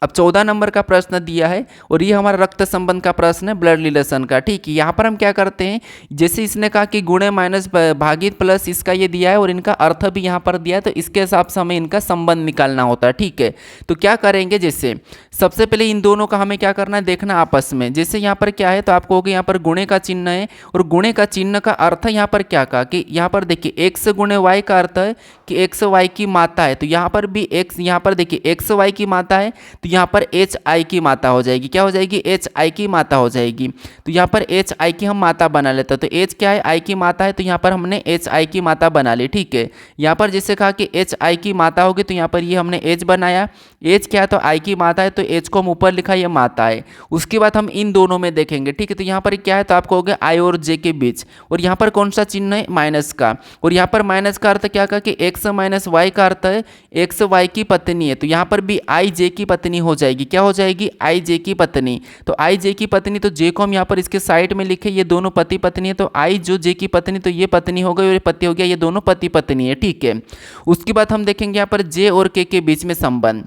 अब 14 नंबर का प्रश्न दिया है और ये हमारा रक्त संबंध का प्रश्न है, ब्लड रिलेशन का, ठीक है। यहाँ पर हम क्या करते हैं, जैसे इसने कहा कि गुणे माइनस भागित प्लस इसका ये दिया है और इनका अर्थ भी यहाँ पर दिया है, तो इसके हिसाब से हमें इनका संबंध निकालना होता है, ठीक है। तो क्या करेंगे, जैसे सबसे पहले इन दोनों का हमें क्या करना है देखना आपस में। जैसे यहाँ पर क्या है तो आपको होगा यहाँ पर गुणे का चिन्ह है और गुणे का चिन्ह का अर्थ यहाँ पर क्या कहा कि यहाँ पर देखिए एक्स गुणे वाई का अर्थ है कि एक्स वाई की माता है, तो यहाँ पर भी एक्स, यहाँ पर देखिए एक्स वाई की माता है तो यहाँ पर एच आई की माता हो जाएगी, क्या हो जाएगी एच आई की माता हो जाएगी। तो यहाँ पर एच आई की हम माता बना लेते हैं, तो एच क्या है आई की माता है, तो यहाँ पर हमने एच आई की माता बना ली, ठीक है। यहाँ पर जैसे कहा कि एच आई की माता होगी तो यहाँ पर ये हमने एच बनाया, एच क्या है तो आई की माता है, तो एच को हम ऊपर लिखा ये माता है। उसके बाद हम इन दोनों में देखेंगे, ठीक है। तो यहाँ पर क्या है तो आपको हो गया आई और जे के बीच, और यहाँ पर कौन सा चिन्ह है माइनस का, और यहाँ पर माइनस का अर्थ क्या कहा कि एक्स माइनस वाई का अर्थ है एक्स वाई की पत्नी है, तो यहाँ पर भी आई जे की पत्नी हो जाएगी, क्या हो जाएगी आई जे की पत्नी। तो आई जे की पत्नी, तो जे को हम यहाँ पर इसके साइड में लिखे, ये दोनों पति पत्नी है, तो आई जो जे की पत्नी, तो ये पत्नी हो गई और ये पति हो गया, ये दोनों पति पत्नी है, ठीक है। उसके बाद हम देखेंगे यहाँ पर जे और के बीच में संबंध,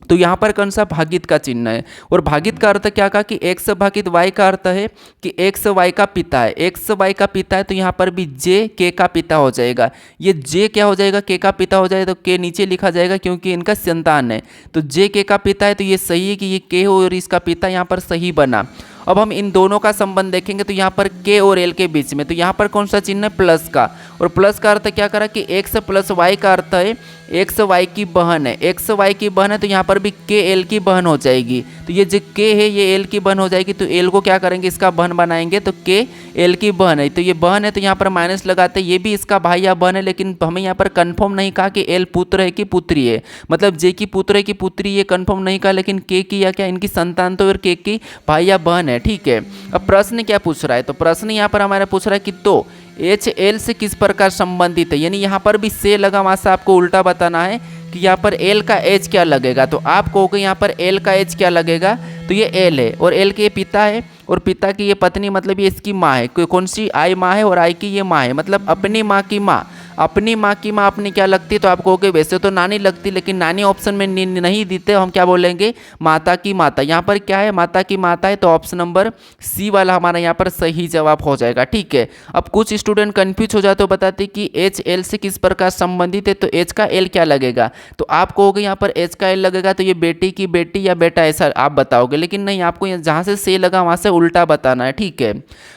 तो यहाँ पर कौन सा भागित का चिन्ह है, और भागित का अर्थ क्या कहा कि एक्स भागित वाई का अर्थ है कि एक्स वाई का पिता है, एक्स वाई का पिता है, तो यहाँ पर भी जे के का पिता हो जाएगा। ये जे क्या हो जाएगा के का पिता हो जाएगा, तो के नीचे लिखा जाएगा क्योंकि इनका संतान है, तो जे के का पिता है, तो ये सही है कि ये के हो और इसका पिता यहाँ पर सही बना। अब हम इन दोनों का संबंध देखेंगे तो यहाँ पर के और एल के बीच में, तो यहाँ पर कौन सा चिन्ह है प्लस का, और प्लस का अर्थ क्या करा कि एक्स प्लस वाई का अर्थ है एक्स वाई की बहन है, एक्स वाई की बहन है, तो यहाँ पर भी के एल की बहन हो जाएगी, तो ये जो के है ये एल की बहन हो जाएगी, तो एल को क्या करेंगे इसका बहन बनाएंगे, तो के एल की बहन है, तो ये बहन है, तो यहाँ पर माइनस लगाते हैं, ये भी इसका भाई या बहन है, लेकिन हमें यहाँ पर कंफर्म नहीं कहा कि एल पुत्र है कि पुत्री है, मतलब जे की पुत्र है कि पुत्री ये कंफर्म नहीं कहा, लेकिन के की या क्या इनकी संतान तो और के की भाई या बहन है, ठीक है। अब प्रश्न क्या पूछ रहा है, तो प्रश्न यहाँ पर हमारा पूछ रहा है कि तो एच एल से किस प्रकार संबंधित है, यानी यहाँ पर भी से लगा, वहाँ से आपको उल्टा बताना है कि यहाँ पर एल का एच क्या लगेगा, तो आप कहोगे यहाँ पर एल का एच क्या लगेगा, तो ये एल है और एल के पिता है और पिता की ये पत्नी, मतलब ये इसकी माँ है, कौन सी आई माँ है और आई की ये माँ है, मतलब अपनी माँ की माँ, अपनी माँ की माँ अपनी क्या लगती है, तो आप कहोगे वैसे तो नानी लगती, लेकिन नानी ऑप्शन में नहीं देते, हम क्या बोलेंगे माता की माता। यहाँ पर क्या है माता की माता है, तो ऑप्शन नंबर सी वाला हमारा यहाँ पर सही जवाब हो जाएगा, ठीक है। अब कुछ स्टूडेंट कंफ्यूज हो जाते हो, बताते कि एच एल से किस प्रकार संबंधित है, तो एच का एल क्या लगेगा, तो आप कहोगे यहाँ पर एच का एल लगेगा तो ये बेटी की बेटी या बेटा ऐसा आप बताओगे, लेकिन नहीं, आपको जहाँ से लगा वहाँ से उल्टा बताना है, ठीक है।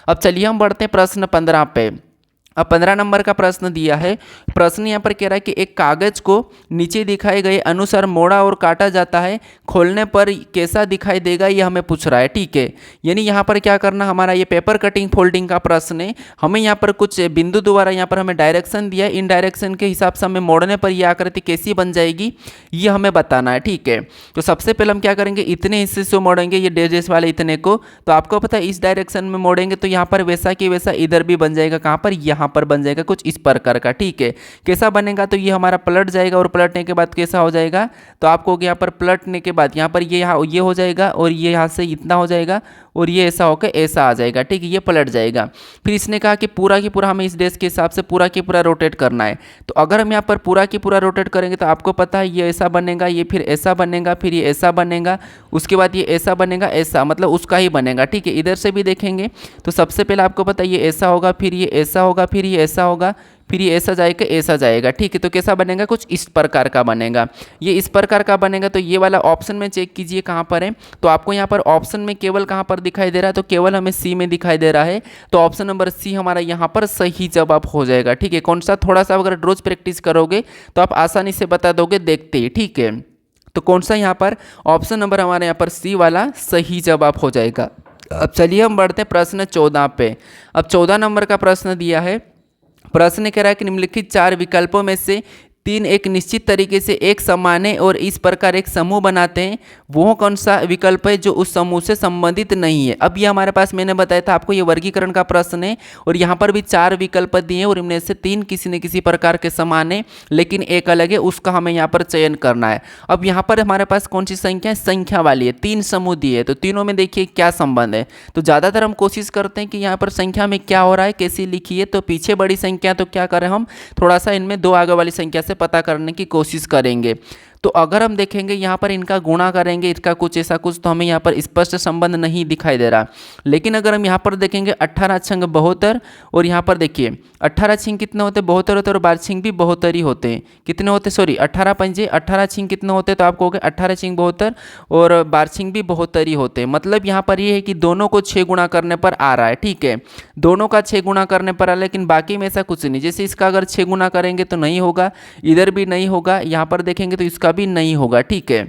अब चलिए हम बढ़ते हैं प्रश्न 15 पे। अब 15 नंबर का प्रश्न दिया है, प्रश्न यहाँ पर कह रहा है कि एक कागज को नीचे दिखाए गए अनुसार मोड़ा और काटा जाता है, खोलने पर कैसा दिखाई देगा, ये हमें पूछ रहा है, ठीक है। यानी यहाँ पर क्या करना, हमारा ये पेपर कटिंग फोल्डिंग का प्रश्न है, हमें यहाँ पर कुछ बिंदु द्वारा यहाँ पर हमें डायरेक्शन दिया है, इन डायरेक्शन के हिसाब से हमें मोड़ने पर यह आकृति कैसी बन जाएगी ये हमें बताना है, ठीक है। तो सबसे पहले हम क्या करेंगे, इतने हिस्से से मोड़ेंगे, ये डेजेस वाले इतने को, तो आपको पता है इस डायरेक्शन में मोड़ेंगे तो यहाँ पर वैसा कि वैसा इधर भी बन जाएगा, कहाँ पर यहाँ पर बन जाएगा कुछ इस प्रकार का, ठीक है। कैसा बनेगा, तो ये हमारा पलट जाएगा और पलटने के बाद कैसा हो जाएगा, तो आपको यहाँ पर पलटने के बाद यहाँ पर ये हो जाएगा और ये यहाँ से इतना हो जाएगा और ये ऐसा होकर ऐसा आ जाएगा, ठीक है, ये पलट जाएगा। फिर इसने कहा कि पूरा की पूरा हमें इस डेस्क के हिसाब से पूरा की पूरा रोटेट करना है, तो अगर हम यहाँ पर पूरा की पूरा रोटेट करेंगे तो आपको पता है ये ऐसा बनेगा, ये फिर ऐसा बनेगा, फिर ये ऐसा बनेगा, उसके बाद ये ऐसा बनेगा, ऐसा मतलब उसका ही बनेगा, ठीक है। इधर से भी देखेंगे तो सबसे पहले आपको पता है ये ऐसा होगा, फिर ये ऐसा होगा, फिर ये ऐसा होगा, फिर ये ऐसा जाएगा ऐसा जाएगा, ठीक है। तो कैसा बनेगा, कुछ इस प्रकार का बनेगा। ये इस प्रकार का बनेगा तो ये वाला ऑप्शन में चेक कीजिए कहाँ पर है। तो आपको यहाँ पर ऑप्शन में केवल कहाँ पर दिखाई दे रहा है, तो केवल हमें सी में दिखाई दे रहा है। तो ऑप्शन नंबर सी हमारा यहाँ पर सही जवाब हो जाएगा, ठीक है। कौन सा, थोड़ा सा अगर रोज प्रैक्टिस करोगे तो आप आसानी से बता दोगे देखते ही, ठीक है। तो कौन सा यहाँ पर ऑप्शन नंबर हमारे यहाँ पर सी वाला सही जवाब हो जाएगा। अब चलिए हम बढ़ते हैं प्रश्न 14 पे। अब 14 नंबर का प्रश्न दिया है। प्रश्न कह रहा है कि निम्नलिखित 4 विकल्पों में से 3 एक निश्चित तरीके से एक सामान्य और इस प्रकार एक समूह बनाते हैं, वो कौन सा विकल्प है जो उस समूह से संबंधित नहीं है। अब ये हमारे पास, मैंने बताया था आपको, ये वर्गीकरण का प्रश्न है और यहाँ पर भी 4 विकल्प दिए हैं और इनमें से 3 किसी न किसी प्रकार के समान है लेकिन एक अलग है, उसका हमें यहाँ पर चयन करना है। अब यहाँ पर हमारे पास कौन सी संख्या है, संख्या वाली है। 3 समूह दिए है तो तीनों में देखिए क्या संबंध है। तो ज़्यादातर हम कोशिश करते हैं कि यहाँ पर संख्या में क्या हो रहा है, कैसी लिखी है। तो पीछे बड़ी संख्या तो क्या करें, हम थोड़ा सा इनमें 2 आगे वाली संख्या से पता करने की कोशिश करेंगे। तो अगर हम देखेंगे यहाँ पर इनका गुणा करेंगे, इसका कुछ ऐसा कुछ, तो हमें यहाँ पर स्पष्ट संबंध नहीं दिखाई दे रहा। लेकिन अगर हम यहाँ पर देखेंगे 18 छंग 72 और यहाँ पर देखिए 18 छिंग कितने होते हैं, 72 होते हैं और 12 छिंग भी 72 ही होते हैं। कितने होते, सॉरी 18 पंजे 18 छिंग कितने होते हैं, तो आपको हो गए 18 छिंग 72 और 12 छिंग भी 72 ही होते हैं। मतलब यहाँ पर ये है कि दोनों को 6 गुणा करने पर आ रहा है, ठीक है। दोनों का 6 गुणा करने पर आ रहा है, लेकिन बाकी में ऐसा कुछ नहीं। जैसे इसका अगर 6 गुणा करेंगे तो नहीं होगा, इधर भी नहीं होगा, यहाँ पर देखेंगे तो इसका भी नहीं होगा, ठीक है।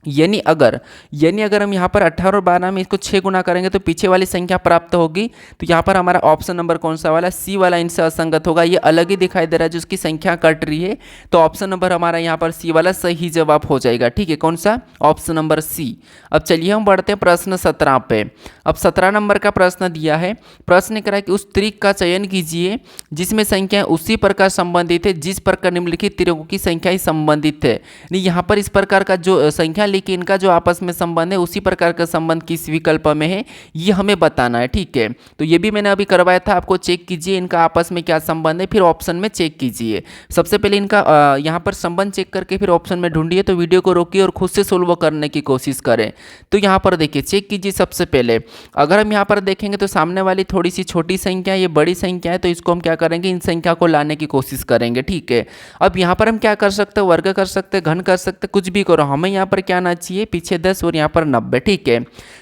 यानी अगर हम यहाँ पर 18 और 12 में इसको 6 गुना करेंगे तो पीछे वाली संख्या प्राप्त होगी। तो यहाँ पर हमारा ऑप्शन नंबर कौन सा वाला, सी वाला इनसे असंगत होगा। ये अलग ही दिखाई दे रहा है जो उसकी संख्या कट रही है। तो ऑप्शन नंबर हमारा यहाँ पर सी वाला सही जवाब हो जाएगा, ठीक है। कौन सा, ऑप्शन नंबर सी। अब चलिए हम बढ़ते हैं प्रश्न 17 पे। अब 17 नंबर का प्रश्न दिया है। प्रश्न कह रहा है कि उस त्रिक का चयन कीजिए जिसमें संख्याएं उसी प्रकार संबंधित है जिस प्रकार निम्नलिखित त्रिकों की संख्याएं संबंधित है। यहाँ पर इस प्रकार का जो संख्या कि इनका जो आपस में संबंध है उसी प्रकार का संबंध किस विकल्प में है, ये हमें बताना है, ठीक है। तो ये भी मैंने अभी करवाया था, आपको चेक कीजिए इनका आपस में क्या संबंध है, फिर ऑप्शन में चेक कीजिए। सबसे पहले इनका यहाँ पर संबंध चेक करके फिर ऑप्शन में ढूंढिए। तो वीडियो को रोकिए और खुद से सोल्व करने की कोशिश करें। तो यहाँ पर देखिए चेक कीजिए। सबसे पहले अगर हम यहाँ पर देखेंगे तो सामने वाली थोड़ी सी छोटी संख्या, ये बड़ी संख्या है, तो इसको हम क्या करेंगे, इन संख्या को लाने की कोशिश करेंगे, ठीक है। अब यहाँ पर हम क्या कर सकते हैं, वर्ग कर सकते हैं, घन कर सकते हैं, कुछ भी करो, हमें यहाँ पर क्या आना चाहिए, पीछे 10 और यहाँ पर 90, ठीक है।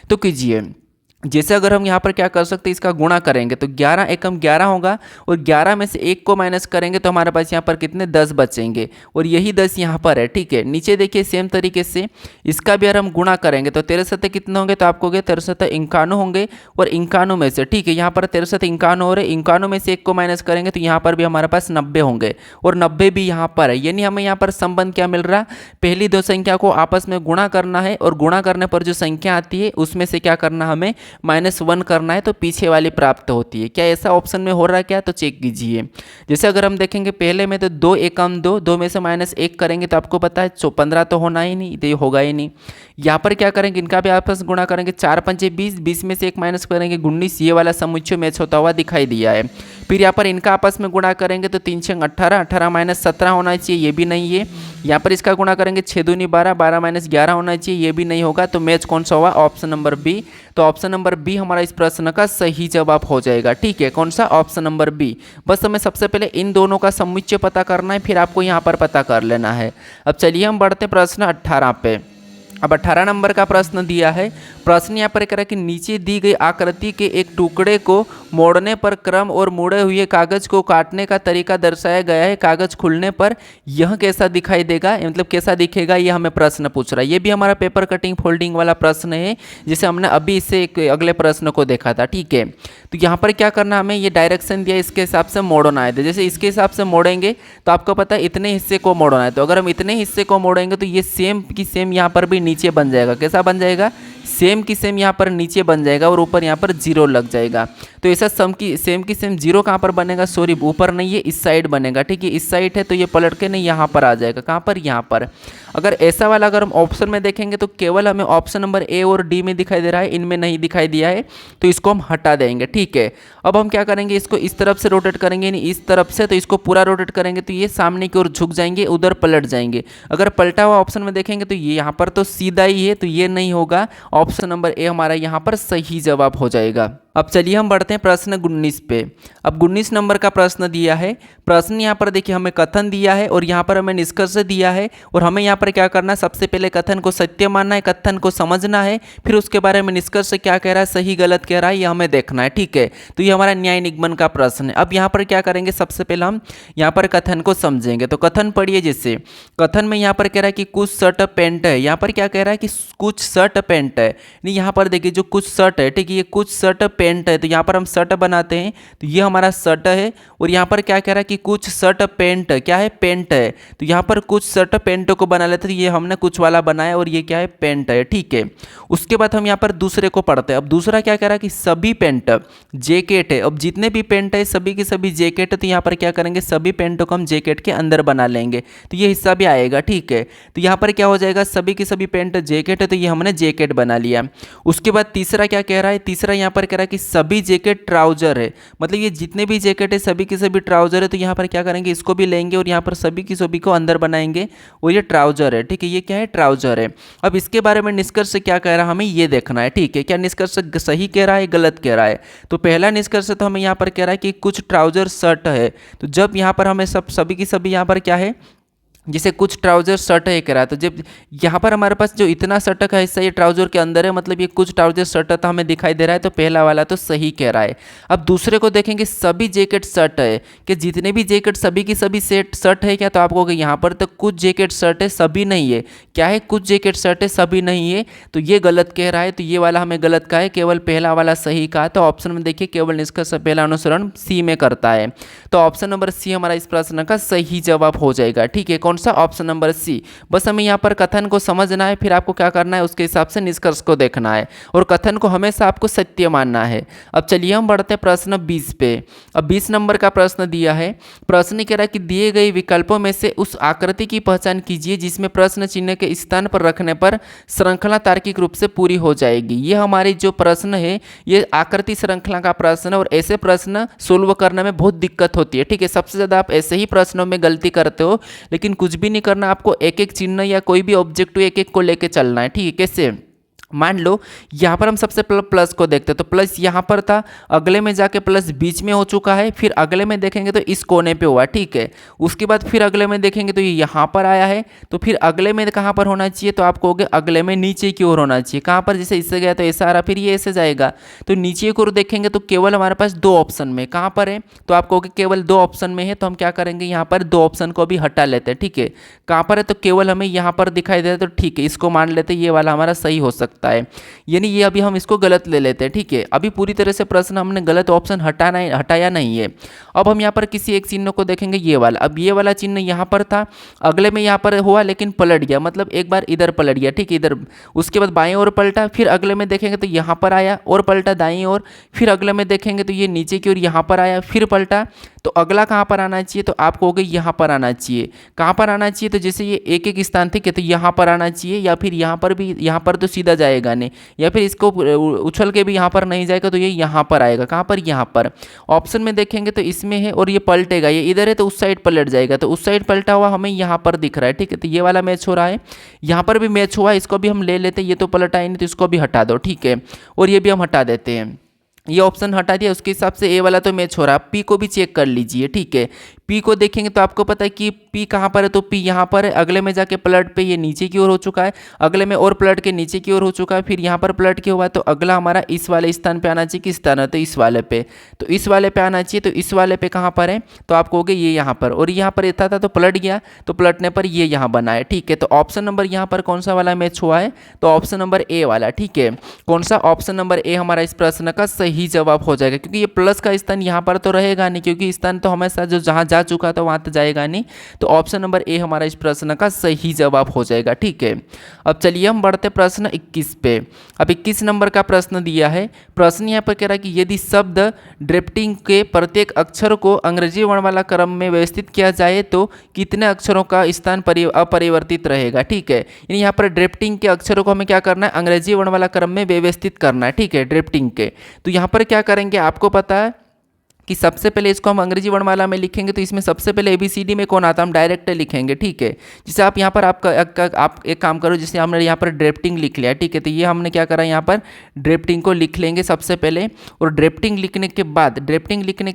तो कीजिए, जैसे अगर हम यहाँ पर क्या कर सकते हैं, इसका गुणा करेंगे तो 11 एकम 11 होगा और 11 में से 1 को माइनस करेंगे तो हमारे पास यहाँ पर कितने 10 बचेंगे और यही 10 यहाँ पर है, ठीक है। नीचे देखिए सेम तरीके से इसका भी अगर हम गुणा करेंगे तो 13 सत्ते कितने होंगे, तो आपको 13 सत्ते 51 होंगे और 51 में से, ठीक है, यहाँ पर 13 सत्ते 51 हो रहे, 51 में से 1 को माइनस करेंगे तो यहाँ पर भी हमारे पास 90 होंगे और 90 भी यहाँ पर है। यानी हमें यहाँ पर संबंध क्या मिल रहा, पहली 2 संख्या को आपस में गुणा करना है और गुणा करने पर जो संख्या आती है उसमें से क्या करना, हमें -1 करना है, तो पीछे वाली प्राप्त होती है। क्या ऐसा ऑप्शन में हो रहा है क्या, तो चेक कीजिए। जैसे अगर हम देखेंगे पहले में तो 2 एकम 2, 2 में से -1 करेंगे तो आपको पता है 15 तो होना ही नहीं, तो ये होगा ही नहीं। यहाँ पर क्या करेंगे, इनका भी आपस गुणा करेंगे, 4 पंचे 20, 20 में से 1 माइनस करेंगे 19, ये वाला समुच्चय मैच होता हुआ दिखाई दिया है। फिर यहाँ पर इनका आपस में गुणा करेंगे तो 3 छंग 18, 18 माइनस 17 होना चाहिए, ये भी नहीं है। यहाँ पर इसका गुणा करेंगे 6 दूनी 12, 12 माइनस 11 होना चाहिए, ये भी नहीं होगा। तो मैच कौन सा हुआ, ऑप्शन नंबर बी। तो ऑप्शन नंबर बी हमारा इस प्रश्न का सही जवाब हो जाएगा, ठीक है। कौन सा, ऑप्शन नंबर बी। बस हमें सबसे पहले इन दोनों का समुच्चय पता करना है, फिर आपको यहाँ पर पता कर लेना है। अब चलिए हम बढ़ते प्रश्न 18 पे। अब 18 नंबर का प्रश्न दिया है। प्रश्न यहाँ पर कह रहा है कि नीचे दी गई आकृति के एक टुकड़े को मोड़ने पर क्रम और मुड़े हुए कागज को काटने का तरीका दर्शाया गया है। कागज खुलने पर यह कैसा दिखाई देगा, मतलब कैसा दिखेगा, ये हमें प्रश्न पूछ रहा है। ये भी हमारा पेपर कटिंग फोल्डिंग वाला प्रश्न है, जिसे हमने अभी इससे एक अगले प्रश्न को देखा था, ठीक है। तो यहाँ पर क्या करना, हमें ये डायरेक्शन दिया, इसके हिसाब से मोड़ना है। जैसे इसके हिसाब से मोड़ेंगे तो आपको पता है इतने हिस्से को मोड़ना है। तो अगर हम इतने हिस्से को मोड़ेंगे तो ये सेम की सेम यहाँ पर भी नीचे बन जाएगा। कैसा बन जाएगा, सेम की सेम यहाँ पर नीचे बन जाएगा और ऊपर यहाँ पर 0 लग जाएगा। तो ऐसा सेम की सेम 0 कहाँ पर बनेगा, सॉरी ऊपर नहीं है, इस साइड बनेगा, ठीक है। इस साइड है तो ये पलट के नहीं यहाँ पर आ जाएगा। कहाँ पर, यहाँ पर। अगर ऐसा वाला अगर हम ऑप्शन में देखेंगे तो केवल हमें ऑप्शन नंबर ए और डी में दिखाई दे रहा है, इनमें नहीं दिखाई दिया है, तो इसको हम हटा देंगे, ठीक है। अब हम क्या करेंगे, इसको इस तरफ से रोटेट करेंगे, यानी इस तरफ से, तो इसको पूरा रोटेट करेंगे तो ये सामने की ओर झुक जाएंगे, उधर पलट जाएंगे। अगर पलटा हुआ ऑप्शन में देखेंगे तो ये यहाँ पर तो सीधा ही है, तो ये नहीं होगा। ऑप्शन नंबर ए हमारा यहाँ पर सही जवाब हो जाएगा। अब चलिए हम बढ़ते हैं प्रश्न 19 पे। अब 19 नंबर का प्रश्न दिया है। प्रश्न यहाँ पर देखिए हमें कथन दिया है और यहाँ पर हमें निष्कर्ष दिया है और हमें यहाँ पर क्या करना है, सबसे पहले कथन को सत्य मानना है, कथन को समझना है, फिर उसके बारे में निष्कर्ष क्या कह रहा है, सही गलत कह रहा है, ये हमें देखना है। ठीक है, तो ये हमारा न्याय निगमन का प्रश्न है। अब यहाँ पर क्या करेंगे, सबसे पहले हम यहाँ पर कथन को समझेंगे। तो कथन पढ़िए, जैसे कथन में यहाँ पर कह रहा है कि कुछ शर्ट पैंट है। यहाँ पर क्या कह रहा है कि कुछ शर्ट पैंट है। नहीं, यहाँ पर देखिए जो कुछ शर्ट है, ठीक है, ये कुछ शर्ट पैंट है, तो यहाँ पर हम शर्ट बनाते हैं, तो ये हमारा शर्ट है। और यहाँ पर क्या कह रहा है कि कुछ शर्ट पैंट क्या है, पेंट है, तो यहाँ पर कुछ शर्ट पैंट को बना लेते हैं, तो ये हमने कुछ वाला बनाया और ये क्या है, पेंट है। ठीक है, उसके बाद हम यहाँ पर दूसरे को पढ़ते हैं। अब दूसरा क्या कह रहा है कि सभी पेंट जैकेट है। अब जितने भी पेंट है सभी के सभी जैकेट है, तो यहाँ पर क्या करेंगे, सभी पेंटों को हम जैकेट के अंदर बना लेंगे, तो ये हिस्सा भी आएगा। ठीक है, तो यहाँ पर क्या हो जाएगा, सभी के सभी पेंट जैकेट है, तो ये हमने जैकेट बना लिया। उसके बाद तीसरा क्या कह रहा है, तीसरा यहाँ पर कह रहा है कि सभी जैकेट ट्राउजर है, मतलब ये जितने भी जैकेट है सभी के सभी ट्राउजर है, तो यहाँ पर क्या करेंगे, इसको भी लेंगे और यहाँ पर सभी की सभी को अंदर बनाएंगे और ये ट्राउजर है। ठीक है, ये क्या है, ट्राउजर है। अब इसके बारे में निष्कर्ष क्या कह रहा है, हमें ये देखना है। ठीक है, क्या निष्कर्ष सही कह रहा है, गलत कह रहा है। तो पहला निष्कर्ष तो हमें यहाँ पर कह रहा है कि कुछ ट्राउजर शर्ट है, तो जब यहाँ पर हमें सभी की सभी यहाँ पर क्या है, जैसे कुछ ट्राउजर शर्ट है कह रहा है, तो जब यहाँ पर हमारे पास जो इतना शर्ट का हिस्सा ये ट्राउजर के अंदर है, मतलब ये कुछ ट्राउजर शर्ट तो हमें दिखाई दे रहा है, तो पहला वाला तो सही कह रहा है। अब दूसरे को देखेंगे, सभी जैकेट शर्ट है, कि जितने भी जैकेट सभी की सभी सेट शर्ट है क्या, तो आप कहोगे यहाँ पर तो कुछ जैकेट शर्ट है सभी नहीं है, क्या है, कुछ जैकेट शर्ट है सभी नहीं है, तो ये गलत कह रहा है, तो ये वाला हमें गलत कहा है, केवल पहला वाला सही कहा। तो ऑप्शन में देखिए केवल निष्कर्ष पहला अनुसरण सी में करता है, तो ऑप्शन नंबर सी हमारा इस प्रश्न का सही जवाब हो जाएगा। ठीक है, कौन सा, ऑप्शन नंबर सी। बस हमें यहाँ पर कथन को समझना है, फिर आपको क्या करना है, उसके हिसाब से निष्कर्ष को देखना है और कथन को हमेशा आपको सत्य मानना है। अब चलिए हम बढ़ते हैं प्रश्न 20 पे। अब 20 नंबर का प्रश्न दिया है। प्रश्न कह रहा है कि दिए गए विकल्पों में से उस आकृति की पहचान कीजिए जिसमें प्रश्न चिन्ह के स्थान पर रखने पर श्रृंखला तार्किक रूप से पूरी हो जाएगी। ये हमारी जो प्रश्न है ये आकृति श्रृंखला का प्रश्न है और ऐसे प्रश्न सोल्व करने में बहुत दिक्कत होती है। ठीक है, सबसे ज़्यादा आप ऐसे ही प्रश्नों में गलती करते हो, लेकिन कुछ भी नहीं करना, आपको एक एक चिन्ह या कोई भी ऑब्जेक्टिव एक एक को लेके चलना है। ठीक है, कैसे, मान लो यहाँ पर हम सबसे प्लस को देखते हैं, तो प्लस यहाँ पर था, अगले में जाके प्लस बीच में हो चुका है, फिर अगले में देखेंगे तो इस कोने पे हुआ। ठीक है, उसके बाद फिर अगले में देखेंगे तो ये यहाँ पर आया है, तो फिर अगले में कहाँ पर होना चाहिए, तो आप कहोगे अगले में नीचे की ओर होना चाहिए। कहाँ पर, जैसे इससे गया तो ऐसा आ रहा, फिर ये ऐसे जाएगा, तो नीचे की ओर देखेंगे तो केवल हमारे पास दो ऑप्शन में, कहाँ पर है, तो आप कहोगे केवल दो ऑप्शन में है, तो हम क्या करेंगे, यहाँ पर दो ऑप्शन को भी हटा लेते हैं। ठीक है, कहाँ पर है, तो केवल हमें यहाँ पर दिखाई दे रहा है, तो ठीक है, इसको मान लेते हैं, ये वाला हमारा सही हो सकता है, यानी ये अभी हम इसको गलत ले लेते हैं। ठीक है, अभी पूरी तरह से प्रश्न हमने गलत ऑप्शन हटाया नहीं है। अब हम यहाँ पर किसी एक चिन्ह को देखेंगे, ये वाला। अब ये वाला चिन्ह यहाँ पर था, अगले में यहाँ पर हुआ लेकिन पलट गया, मतलब एक बार इधर पलट गया। ठीक है, इधर, उसके बाद बाएं ओर पलटा, फिर अगले में देखेंगे तो यहाँ पर आया और पलटा दाएं ओर, फिर अगले में देखेंगे तो ये नीचे की ओर यहाँ पर आया, फिर पलटा, तो अगला कहाँ पर आना चाहिए, तो आप कहोगे यहाँ पर आना चाहिए। कहाँ पर आना चाहिए, तो जैसे ये एक एक स्थान थे, तो यहाँ पर आना चाहिए, या फिर यहाँ पर भी, यहाँ पर तो सीधा जाएगा नहीं, या फिर इसको उछल के भी यहाँ पर नहीं जाएगा, तो ये यहाँ पर आएगा। कहाँ पर, यहाँ पर। ऑप्शन में देखेंगे तो इसमें है और ये पलटेगा, ये इधर है तो उस साइड पलट जाएगा, तो उस साइड पलटा हुआ हमें यहाँ पर दिख रहा है। ठीक है, तो ये वाला मैच हो रहा है, यहाँ पर भी मैच हुआ, इसको भी हम ले लेते हैं, ये तो पलटा ही नहीं, तो इसको भी हटा दो। ठीक है, और ये भी हम हटा देते हैं, ये ऑप्शन हटा दिया, उसके हिसाब से ए वाला तो मैच हो रहा है। पी को भी चेक कर लीजिए। ठीक है, पी को देखेंगे तो आपको पता है कि पी कहाँ पर है, तो पी यहाँ पर है, अगले में जाके पलट पे ये नीचे की ओर हो चुका है, अगले में और पलट के नीचे की ओर हो चुका है, फिर यहाँ पर पलट के हुआ, तो अगला हमारा इस वाले स्थान पे आना चाहिए। किस स्थान है, तो इस वाले पे, तो इस वाले पे आना चाहिए, तो इस वाले पे कहाँ पर है, तो आप कहोगे ये यहाँ पर, और यहाँ पर था तो पलट गया, तो पलटने पर ये यहाँ बना है। ठीक है, तो ऑप्शन नंबर यहाँ पर कौन सा वाला मैच हुआ है, तो ऑप्शन नंबर ए वाला। ठीक है, कौन सा, ऑप्शन नंबर ए हमारा इस प्रश्न का सही जवाब हो जाएगा, क्योंकि ये प्लस का स्थान यहाँ पर तो रहेगा नहीं, क्योंकि स्थान तो हमेशा जो जहाँ जा चुका था वहाँ जाएगा नहीं, तो ऑप्शन नंबर ए हमारा इस प्रश्न का सही जवाब हो जाएगा। ठीक है, अब चलिए हम बढ़ते प्रश्न 21 पे। अब 21 नंबर का प्रश्न दिया है। प्रश्न यहाँ पर कह रहा है कि यदि शब्द ड्रिफ्टिंग के प्रत्येक अक्षर को अंग्रेजी वर्णमाला क्रम में व्यवस्थित किया जाए तो कितने अक्षरों का स्थान अपरिवर्तित रहेगा। ठीक है, यानी यहाँ पर ड्रिफ्टिंग के अक्षरों को हमें क्या करना है, अंग्रेजी वर्णमाला क्रम में व्यवस्थित करना है। ठीक है, ड्रिफ्टिंग के, तो यहाँ पर क्या करेंगे, आपको पता है कि सबसे पहले इसको हम अंग्रेजी वर्णमाला में लिखेंगे तो इसमें सबसे पहले ABCD में कौन आता है, हम डायरेक्ट लिखेंगे, ठीक है। जैसे आप यहाँ पर आप एक काम करो, जैसे हमने यहाँ पर ड्राफ्टिंग लिख लिया, ठीक है। तो ये हमने क्या करा, यहाँ पर ड्राफ्टिंग को लिख लेंगे सबसे पहले, और ड्राफ्टिंग लिखने के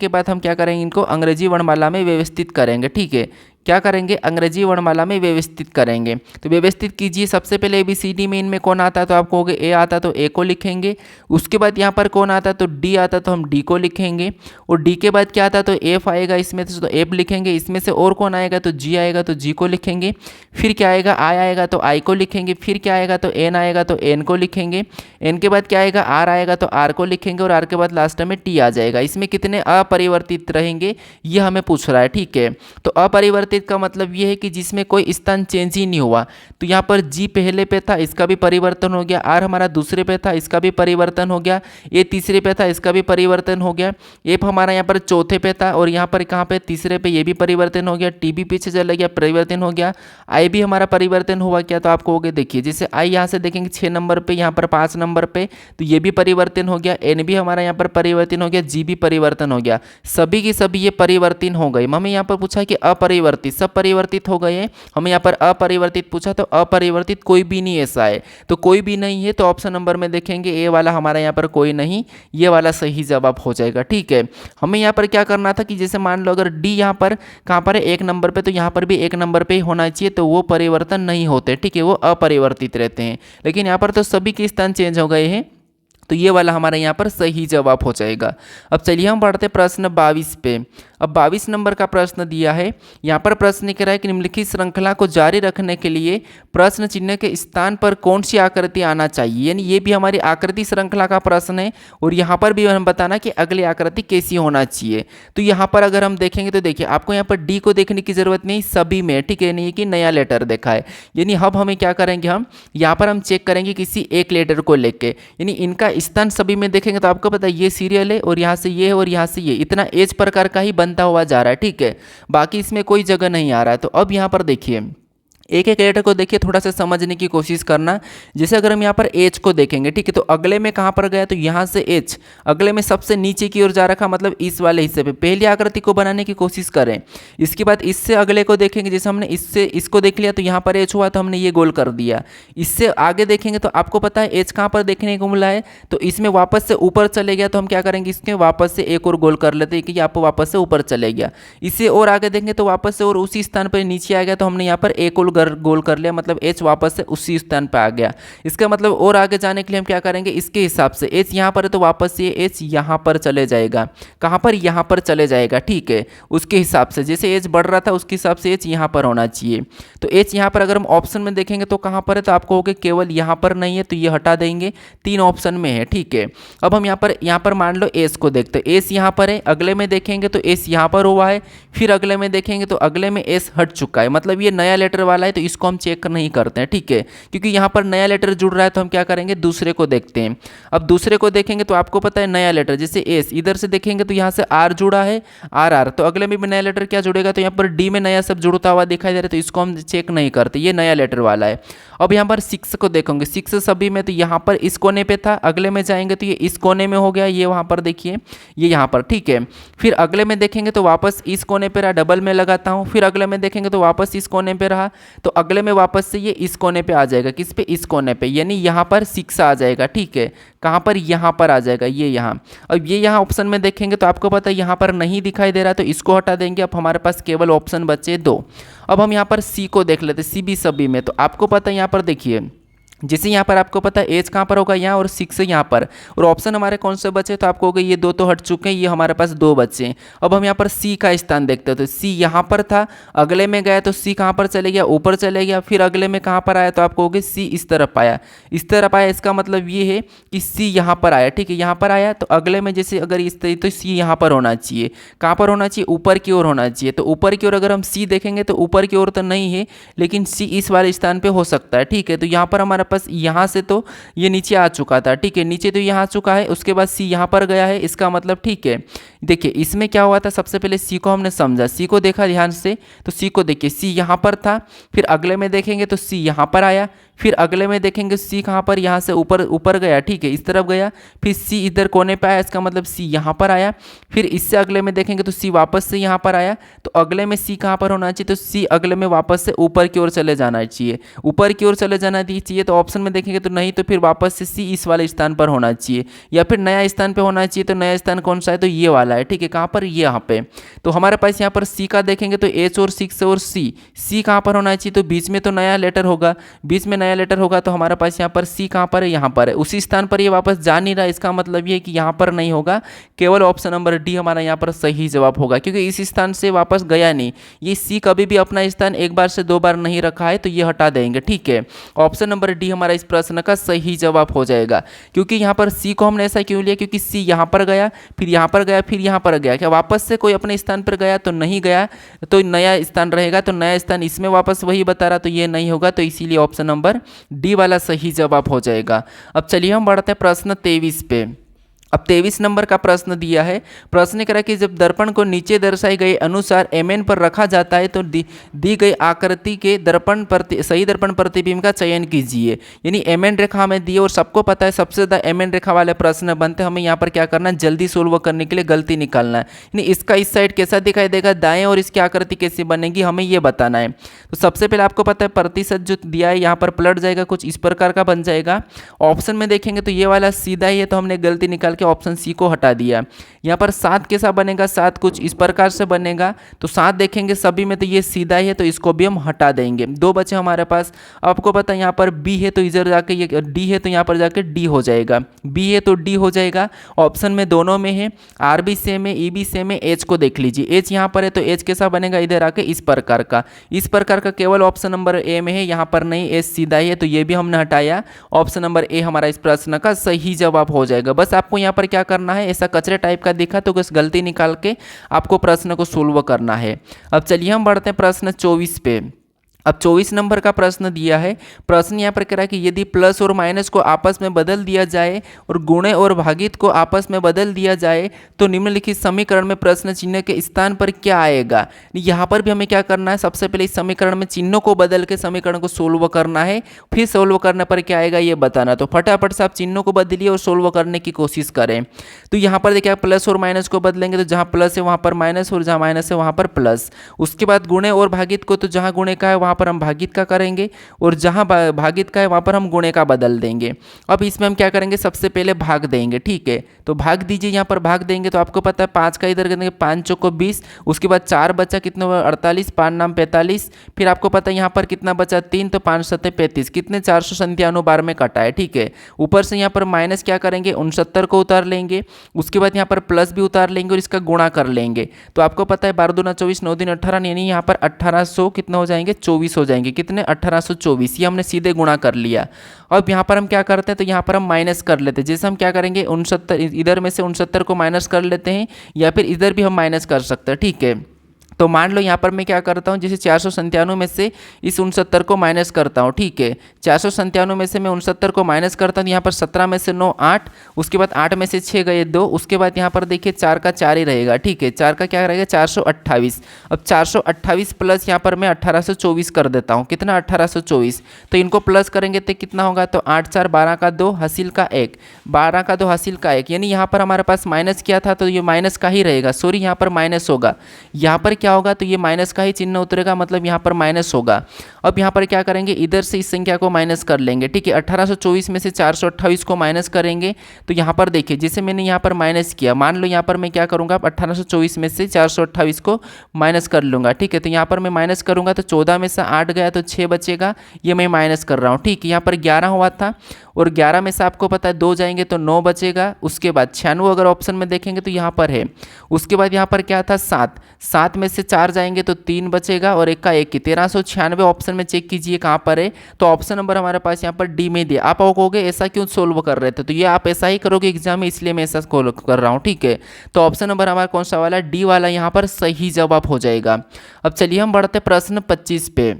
बाद हम क्या करेंगे, इनको अंग्रेजी वर्णमाला में व्यवस्थित करेंगे, ठीक है। क्या करेंगे, अंग्रेजी वर्णमाला में व्यवस्थित करेंगे। तो व्यवस्थित कीजिए, सबसे पहले ABCD में इनमें कौन आता है, तो आप कहोगे A आता तो A को लिखेंगे। उसके बाद यहाँ पर कौन आता तो D आता तो हम D को लिखेंगे, और D के बाद क्या आता तो F आएगा, इसमें तो F लिखेंगे। इसमें से और कौन आएगा तो G आएगा तो G को लिखेंगे। फिर क्या आएगा, I आएगा तो I को लिखेंगे। फिर क्या आएगा तो N आएगा तो N को लिखेंगे। N के बाद क्या आएगा, R आएगा तो R को लिखेंगे, और R के बाद लास्ट में T आ जाएगा। इसमें कितने अपरिवर्तित रहेंगे ये हमें पूछ रहा है, ठीक है। तो अपरिवर्तित का मतलब ये है कि जिसमें कोई स्थान चेंज ही नहीं हुआ। तो यहाँ पर G पहले पे था, इसका भी परिवर्तन हो गया। R हमारा दूसरे पे था, इसका भी परिवर्तन हो गया। A तीसरे पे था, इसका भी परिवर्तन हो गया। F हमारा यहाँ पर चौथे पे था, और यहाँ पर कहाँ पे, तीसरे पे, ये भी परिवर्तन हो गया। T भी पीछे चला गया, परिवर्तन हो गया। I भी हमारा परिवर्तन हुआ क्या, तो आप कहोगे देखिए, जैसे I यहाँ से देखेंगे 6 नंबर पे, यहाँ पर 5 नंबर पे, तो ये भी परिवर्तन हो गया। N भी हमारा यहाँ पर परिवर्तन हो गया, G भी परिवर्तन हो गया। सभी की सभी ये परिवर्तन हो गए। हमें यहाँ पर पूछा कि अपरिवर्तित, सब परिवर्तित हो गए हैं। हमें यहाँ पर अपरिवर्तित पूछा, तो अपरिवर्तित कोई भी नहीं ऐसा है, तो कोई भी नहीं है, तो ऑप्शन नंबर में देखेंगे ए वाला हमारा यहाँ पर कोई नहीं, ये वाला सही जवाब हो जाएगा, ठीक है। हमें यहाँ पर क्या करना था कि जैसे मान लो अगर डी यहाँ पर कहाँ पर है, 1 नंबर पे, तो यहाँ पर भी 1 नंबर पे ही होना चाहिए, तो वो परिवर्तन नहीं होते, ठीक है, वो अपरिवर्तित रहते हैं। लेकिन यहाँ पर तो सभी के स्थान चेंज हो गए हैं, तो ये वाला हमारे यहाँ पर सही जवाब हो जाएगा। अब चलिए हम बढ़ते प्रश्न 22 पे। अब 22 नंबर का प्रश्न दिया है। यहाँ पर प्रश्न कह रहा है कि निम्नलिखित श्रृंखला को जारी रखने के लिए प्रश्न चिन्ह के स्थान पर कौन सी आकृति आना चाहिए, यानी ये भी हमारी आकृति श्रृंखला का प्रश्न है, और यहाँ पर भी हम बताना कि अगली आकृति कैसी होना चाहिए। तो यहाँ पर अगर हम देखेंगे तो देखिए, आपको यहाँ पर डी को देखने की जरूरत नहीं, सभी में, ठीक है, नहीं कि नया लेटर देखा है। यानी अब हमें क्या करेंगे, हम यहाँ पर हम चेक करेंगे किसी एक लेटर को लेके, यानी इनका स्थान सभी में देखेंगे तो आपको पता है ये सीरियल है, और यहाँ से ये है, और यहाँ से ये, इतना एज प्रकार का ही बनता हुआ जा रहा है, ठीक है, बाकी इसमें कोई जगह नहीं आ रहा है। तो अब यहाँ पर देखिए, एक एक लेटर को देखिए, थोड़ा सा समझने की कोशिश करना। जैसे अगर हम यहाँ पर एच को देखेंगे, ठीक है, तो अगले में कहाँ पर गया, तो यहाँ से एच अगले में सबसे नीचे की ओर जा रखा, मतलब इस वाले हिस्से पे पहली आकृति को बनाने की कोशिश करें। इसके बाद इससे अगले को देखेंगे, जैसे हमने इससे इसको देख लिया, तो यहाँ पर एच हुआ तो हमने ये गोल कर दिया। इससे आगे देखेंगे तो आपको पता है एच कहाँ पर देखने को मिला है, तो इसमें वापस से ऊपर चले गया, तो हम क्या करेंगे, इसके वापस से एक और गोल कर लेते हैं कि आप वापस से ऊपर चले गया। इससे और आगे देखेंगे तो वापस से और उसी स्थान पर नीचे आ गया, तो हमने यहाँ पर एक और गोल कर लिया, मतलब एच वापस से उसी स्थान पर आ गया। इसका मतलब और आगे जाने के लिए हम क्या करेंगे, इसके हिसाब से एच यहाँ पर है तो वापस से एच यहाँ पर चले जाएगा, कहाँ पर, यहाँ पर चले जाएगा, ठीक है, उसके हिसाब से जैसे एच बढ़ रहा था उसके हिसाब से एच यहाँ पर होना चाहिए। तो एच यहाँ पर अगर हम ऑप्शन में देखेंगे तो कहाँ पर है, तो आपको होगा केवल यहाँ पर नहीं है, तो ये हटा देंगे, 3 ऑप्शन में है, ठीक है। अब हम यहाँ पर मान लो एस को देखते हैं, एस यहाँ पर है, अगले में देखेंगे तो एस यहाँ पर हुआ है, फिर अगले में देखेंगे तो अगले में एस हट चुका है, मतलब ये नया लेटर वाला है, तो इसको हम चेक नहीं करते हैं, ठीक है, क्योंकि यहाँ पर नया लेटर जुड़ रहा है, तो हम क्या करेंगे, दूसरे को देखते हैं। अब दूसरे को देखेंगे तो आपको पता है नया लेटर, जैसे एस इधर से देखेंगे तो यहाँ से आर जुड़ा है, आर आर, तो अगले में भी नया लेटर क्या जुड़ेगा, तो यहाँ पर डी में नया सब जुड़ता हुआ दिखाई दे रहा है, तो इसको हम चेक नहीं करते, ये नया लेटर वाला है। अब यहाँ पर 6 को देखोगे, 6 सभी में, तो यहाँ पर इस कोने पे था, अगले में जाएंगे तो ये इस कोने में हो गया, ये वहाँ पर देखिए, ये यहाँ पर, ठीक है। फिर अगले में देखेंगे तो वापस इस कोने पे रहा, डबल में लगाता हूँ, फिर अगले में देखेंगे तो वापस इस कोने पे रहा, तो अगले में वापस से ये इस कोने पे आ जाएगा, किस पे, इस कोने पे, यानी यहाँ पर 6 आ जाएगा, ठीक है, कहाँ पर, यहाँ पर आ जाएगा, ये यहाँ। अब ये यहाँ ऑप्शन में देखेंगे तो आपको पता है यहाँ पर नहीं दिखाई दे रहा, तो इसको हटा देंगे। अब हमारे पास केवल ऑप्शन बचे 2। अब हम यहाँ पर सी को देख लेते, सी भी सभी में, तो आपको पता है यहाँ पर देखिए, जैसे यहाँ पर आपको पता है एज कहाँ पर होगा, यहाँ, और 6 यहाँ पर, और ऑप्शन हमारे कौन से बचे, तो आपको होगा ये 2 तो हट चुके हैं, ये हमारे पास 2 बचे हैं। अब हम यहाँ पर सी का स्थान देखते हैं, तो सी यहाँ पर था, अगले में गया तो सी कहाँ पर चले गया, ऊपर चले गया, फिर अगले में कहाँ पर आया, तो आपको होगा सी इस तरफ आया, इस तरफ आया, इसका मतलब ये है कि सी यहाँ पर आया, ठीक है, यहाँ पर आया, तो अगले में जैसे अगर इस तरीके, तो सी यहाँ पर होना चाहिए, कहाँ पर होना चाहिए, ऊपर की ओर होना चाहिए। तो ऊपर की ओर अगर हम सी देखेंगे तो ऊपर की ओर तो नहीं है, लेकिन सी इस वाले स्थान पर हो सकता है, ठीक है। तो यहाँ पर हमारे पास यहाँ से तो ये नीचे आ चुका था, ठीक है, नीचे तो यहाँ आ चुका है, उसके बाद सी यहाँ पर गया है, इसका मतलब, ठीक है, देखिए इसमें क्या हुआ था, सबसे पहले सी को हमने समझा, सी को देखा ध्यान से, तो सी को देखिए, सी यहाँ पर था, फिर अगले में देखेंगे तो सी यहाँ पर आया, फिर अगले में देखेंगे सी कहाँ पर, यहाँ से ऊपर ऊपर गया, ठीक है, इस तरफ गया, फिर सी इधर कोने पे आया, इसका मतलब सी यहाँ पर आया। फिर इससे अगले में देखेंगे तो सी वापस से यहाँ पर आया, तो अगले में सी कहाँ पर होना चाहिए, तो सी अगले में वापस से ऊपर की ओर चले जाना चाहिए, ऊपर की ओर चले जाना चाहिए। तो ऑप्शन में देखेंगे तो नहीं, तो फिर वापस से सी इस वाले स्थान पर होना चाहिए, या फिर नया स्थान पे होना चाहिए। तो नया स्थान कौन सा है, तो ये वाला है, ठीक है, कहाँ पर, ये यहाँ पे। तो हमारे पास यहाँ पर सी का देखेंगे तो एच और सिक्स और सी कहाँ पर होना चाहिए, तो बीच में तो नया लेटर होगा, बीच में नया लेटर होगा, तो हमारे पास यहाँ पर सी कहाँ पर है, यहाँ पर है, उसी स्थान पर ये वापस जा नहीं रहा। इसका मतलब ये है कि यहाँ पर नहीं होगा, केवल ऑप्शन नंबर डी हमारा यहाँ पर सही जवाब होगा, क्योंकि इस स्थान से वापस गया नहीं। ये सी कभी भी अपना स्थान एक बार से दो बार नहीं रखा है, तो ये हटा देंगे, ठीक है। ऑप्शन नंबर डी हमारा इस प्रश्न का सही जवाब हो जाएगा। क्योंकि यहाँ पर सी को हमने ऐसा क्यों लिया, क्योंकि सी यहाँ पर गया, फिर यहाँ पर गया, फिर यहाँ पर गया, क्या वापस से कोई अपने स्थान पर गया, तो नहीं गया, तो नया स्थान रहेगा, तो नया स्थान इसमें वापस वही बता रहा, तो ये नहीं होगा, तो इसीलिए ऑप्शन नंबर डी वाला सही जवाब हो जाएगा। अब चलिए हम बढ़ते हैं प्रश्न 23 पे। अब 23 नंबर का प्रश्न दिया है। प्रश्न करा कि जब दर्पण को नीचे दर्शाए गए अनुसार mn पर रखा जाता है तो दी गई आकृति के सही दर्पण प्रतिबिंब का चयन कीजिए। यानी mn रेखा हमें दी और सबको पता है सबसे ज़्यादा mn रेखा वाले प्रश्न बनते हैं। हमें यहाँ पर क्या करना है, जल्दी सोल्व करने के लिए गलती निकालना है। यानी इसका इस साइड कैसा दिखाई देगा, दाएं, और इसकी आकृति कैसी बनेगी हमें ये बताना है। तो सबसे पहले आपको पता है प्रतिशत जो दिया है यहाँ पर पलट जाएगा, कुछ इस प्रकार का बन जाएगा। ऑप्शन में देखेंगे तो ये वाला सीधा ही है, तो हमने गलती निकाल के ऑप्शन सी को हटा दिया। यहाँ पर 7 कैसा बनेगा, 7 कुछ इस प्रकार से बनेगा। तो 7 देखेंगे सभी में तो ये सीधा ही है, तो इसको भी हम हटा देंगे। 2 बचे हमारे पास। आपको पता है यहाँ पर बी है तो इधर जाके ये डी है, तो यहाँ पर जाके डी हो जाएगा, बी है तो डी हो जाएगा। ऑप्शन में दोनों में है, आर भी सेम है, ई भी सेम है। एच को देख लीजिए, एच यहाँ पर है तो एच कैसा बनेगा, इधर आके इस प्रकार का, इस प्रकार का केवल ऑप्शन नंबर ए में है, यहाँ पर नहीं, एच सीधा ही है, तो ये भी हमने हटाया। ऑप्शन नंबर ए हमारा इस प्रश्न का सही जवाब हो जाएगा। बस आपको यहाँ पर क्या करना है, ऐसा कचरे टाइप का दिखा तो बस गलती निकाल के आपको प्रश्न को सोल्व करना है। अब चलिए हम बढ़ते हैं प्रश्न 24 पे। अब 24 नंबर का प्रश्न दिया है। प्रश्न यहाँ पर कह रहा है कि यदि प्लस और माइनस को आपस में बदल दिया जाए और गुणे और भागित को आपस में बदल दिया जाए तो निम्नलिखित समीकरण में प्रश्न चिन्ह के स्थान पर क्या आएगा। यहाँ पर भी हमें क्या करना है, सबसे पहले इस समीकरण में चिन्हों को बदल के समीकरण को सोल्व करना है, फिर सोल्व करने पर क्या आएगा ये बताना। तो फटाफट से आप चिन्हों को बदलिए और सोल्व करने की कोशिश करें। तो यहाँ पर देखिए प्लस और माइनस को बदलेंगे तो जहाँ प्लस है वहाँ पर माइनस, और जहाँ माइनस है वहाँ पर प्लस। उसके बाद गुणे और भागित को, तो जहाँ गुणे का है वहाँ पर हम भागित का करेंगे, और जहाँ भागित का है वहाँ पर हम गुणे का बदल देंगे। अब इसमें हम क्या करेंगे, सबसे पहले भाग देंगे, ठीक है। तो भाग दीजिए, यहाँ पर भाग देंगे तो आपको पता है 5 का इधर करेंगे, 5 चौको 20, उसके बाद 4 बचा, कितना हुआ 48, 5 नाम 45, फिर आपको पता है यहाँ पर कितना बचा 3, तो 5 सत्ते 35, कितने 497 बार में कटा है, ठीक है। ऊपर से यहाँ पर माइनस क्या करेंगे, 69 को उतार लेंगे, उसके बाद यहाँ पर प्लस भी उतार लेंगे और इसका गुणा कर लेंगे। तो आपको पता है 12 दूना 24, 9 दिन 18, यानी यहाँ पर 1800 कितना हो जाएंगे, 24 हो जाएंगे, कितने 1824। ये हमने सीधे गुणा कर लिया। अब यहाँ पर हम क्या करते हैं, तो यहाँ पर हम माइनस कर लेते हैं। जैसे हम क्या करेंगे 69, इधर में से 69 को माइनस कर लेते हैं, या फिर इधर भी हम माइनस कर सकते हैं, ठीक है। तो मान लो यहाँ पर मैं क्या करता हूँ, जैसे 497 में से इस 69 को माइनस करता हूँ, ठीक है। 497 में से मैं 69 को माइनस करता हूँ, यहाँ पर 17 में से 9 8, उसके बाद 8 में से 6 गए 2, उसके बाद यहाँ पर देखिए 4 का 4 ही रहेगा, ठीक है। 4 का क्या रहेगा 428। अब 428 प्लस यहाँ पर मैं 1824 कर देता हूँ, कितना 1824। तो इनको प्लस करेंगे तो कितना होगा, तो 8 4 12 का 2 हासिल का 1, 12 का 2 हासिल का 1, यानी यहाँ पर हमारे पास माइनस किया था तो ये माइनस का ही रहेगा, सॉरी यहाँ पर माइनस होगा। यहाँ पर क्या होगा, तो ये माइनस का ही चिन्ह उतरेगा, मतलब यहाँ पर माइनस होगा। अब यहाँ पर क्या करेंगे, इधर से इस संख्या को माइनस कर लेंगे, ठीक है। 1824 में से 428 को माइनस करेंगे, तो यहाँ पर देखिए जैसे मैंने यहाँ पर माइनस किया, मान लो यहाँ पर मैं क्या करूँगा, 1824 में से 428 को माइनस कर लूँगा, ठीक है। तो यहाँ पर मैं माइनस करूँगा तो 14 में से 8 गया तो 6 बचेगा, ये मैं माइनस कर रहा हूँ, ठीक है। यहाँ पर 11 हुआ था और 11 में से आपको पता है 2 जाएंगे तो 9 बचेगा। उसके बाद 96 अगर ऑप्शन में देखेंगे तो यहाँ पर है। उसके बाद यहाँ पर क्या था 7, 7 में से 4 जाएंगे तो 3 बचेगा और 1 का 1 की 1396 ऑप्शन में चेक कीजिए कहाँ पर है। तो ऑप्शन नंबर हमारे पास यहाँ पर डी में दिया। आप कहोगे ऐसा क्यों सोल्व कर रहे थे, तो ये आप ऐसा ही करोगे एग्जाम में, इसलिए मैं ऐसा कर रहा हूँ, ठीक है। तो ऑप्शन नंबर हमारा कौन सा वाला, डी वाला यहाँ पर सही जवाब हो जाएगा। अब चलिए हम बढ़ते प्रश्न 25 पे।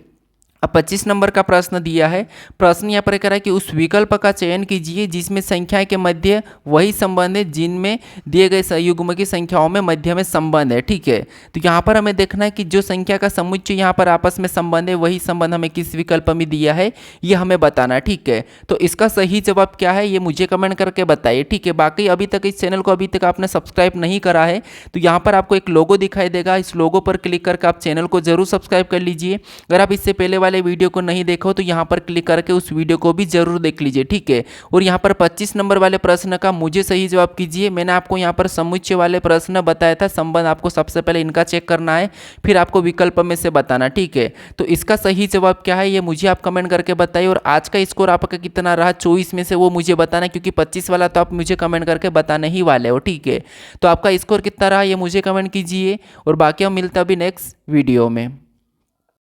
अब 25 नंबर का प्रश्न दिया है। प्रश्न यहाँ पर कह रहा है कि उस विकल्प का चयन कीजिए जिसमें संख्या के मध्य वही संबंध है जिनमें दिए गए संयुग्म की संख्याओं में मध्य में संबंध है। ठीक है, तो यहाँ पर हमें देखना है कि जो संख्या का समुच्चय यहाँ पर आपस में संबंध है वही संबंध हमें किस विकल्प में दिया है ये हमें बताना है। ठीक है, तो इसका सही जवाब क्या है ये मुझे कमेंट करके बताइए। ठीक है, बाकी अभी तक इस चैनल को अभी तक आपने सब्सक्राइब नहीं करा है तो यहाँ पर आपको एक लोगो दिखाई देगा, इस लोगो पर क्लिक करके आप चैनल को जरूर सब्सक्राइब कर लीजिए। अगर आप इससे पहले वाले वीडियो को नहीं देखो तो यहाँ पर क्लिक करके उस वीडियो को भी जरूर देख लीजिए। ठीक है, और यहाँ पर 25 नंबर वाले प्रश्न का मुझे सही जवाब कीजिए। मैंने आपको यहाँ पर समुच्चय वाले प्रश्न बताया था, संबंध आपको सबसे पहले इनका चेक करना है फिर आपको विकल्प में से बताना। ठीक है, तो इसका सही जवाब क्या है ये मुझे आप कमेंट करके बताइए। और आज का स्कोर आपका कितना रहा 24 में से वो मुझे बताना, क्योंकि 25 वाला तो आप मुझे कमेंट करके बताने ही वाले हो। ठीक है, तो आपका स्कोर कितना रहा ये मुझे कमेंट कीजिए और बाकी हम मिलते हैं अभी नेक्स्ट वीडियो में।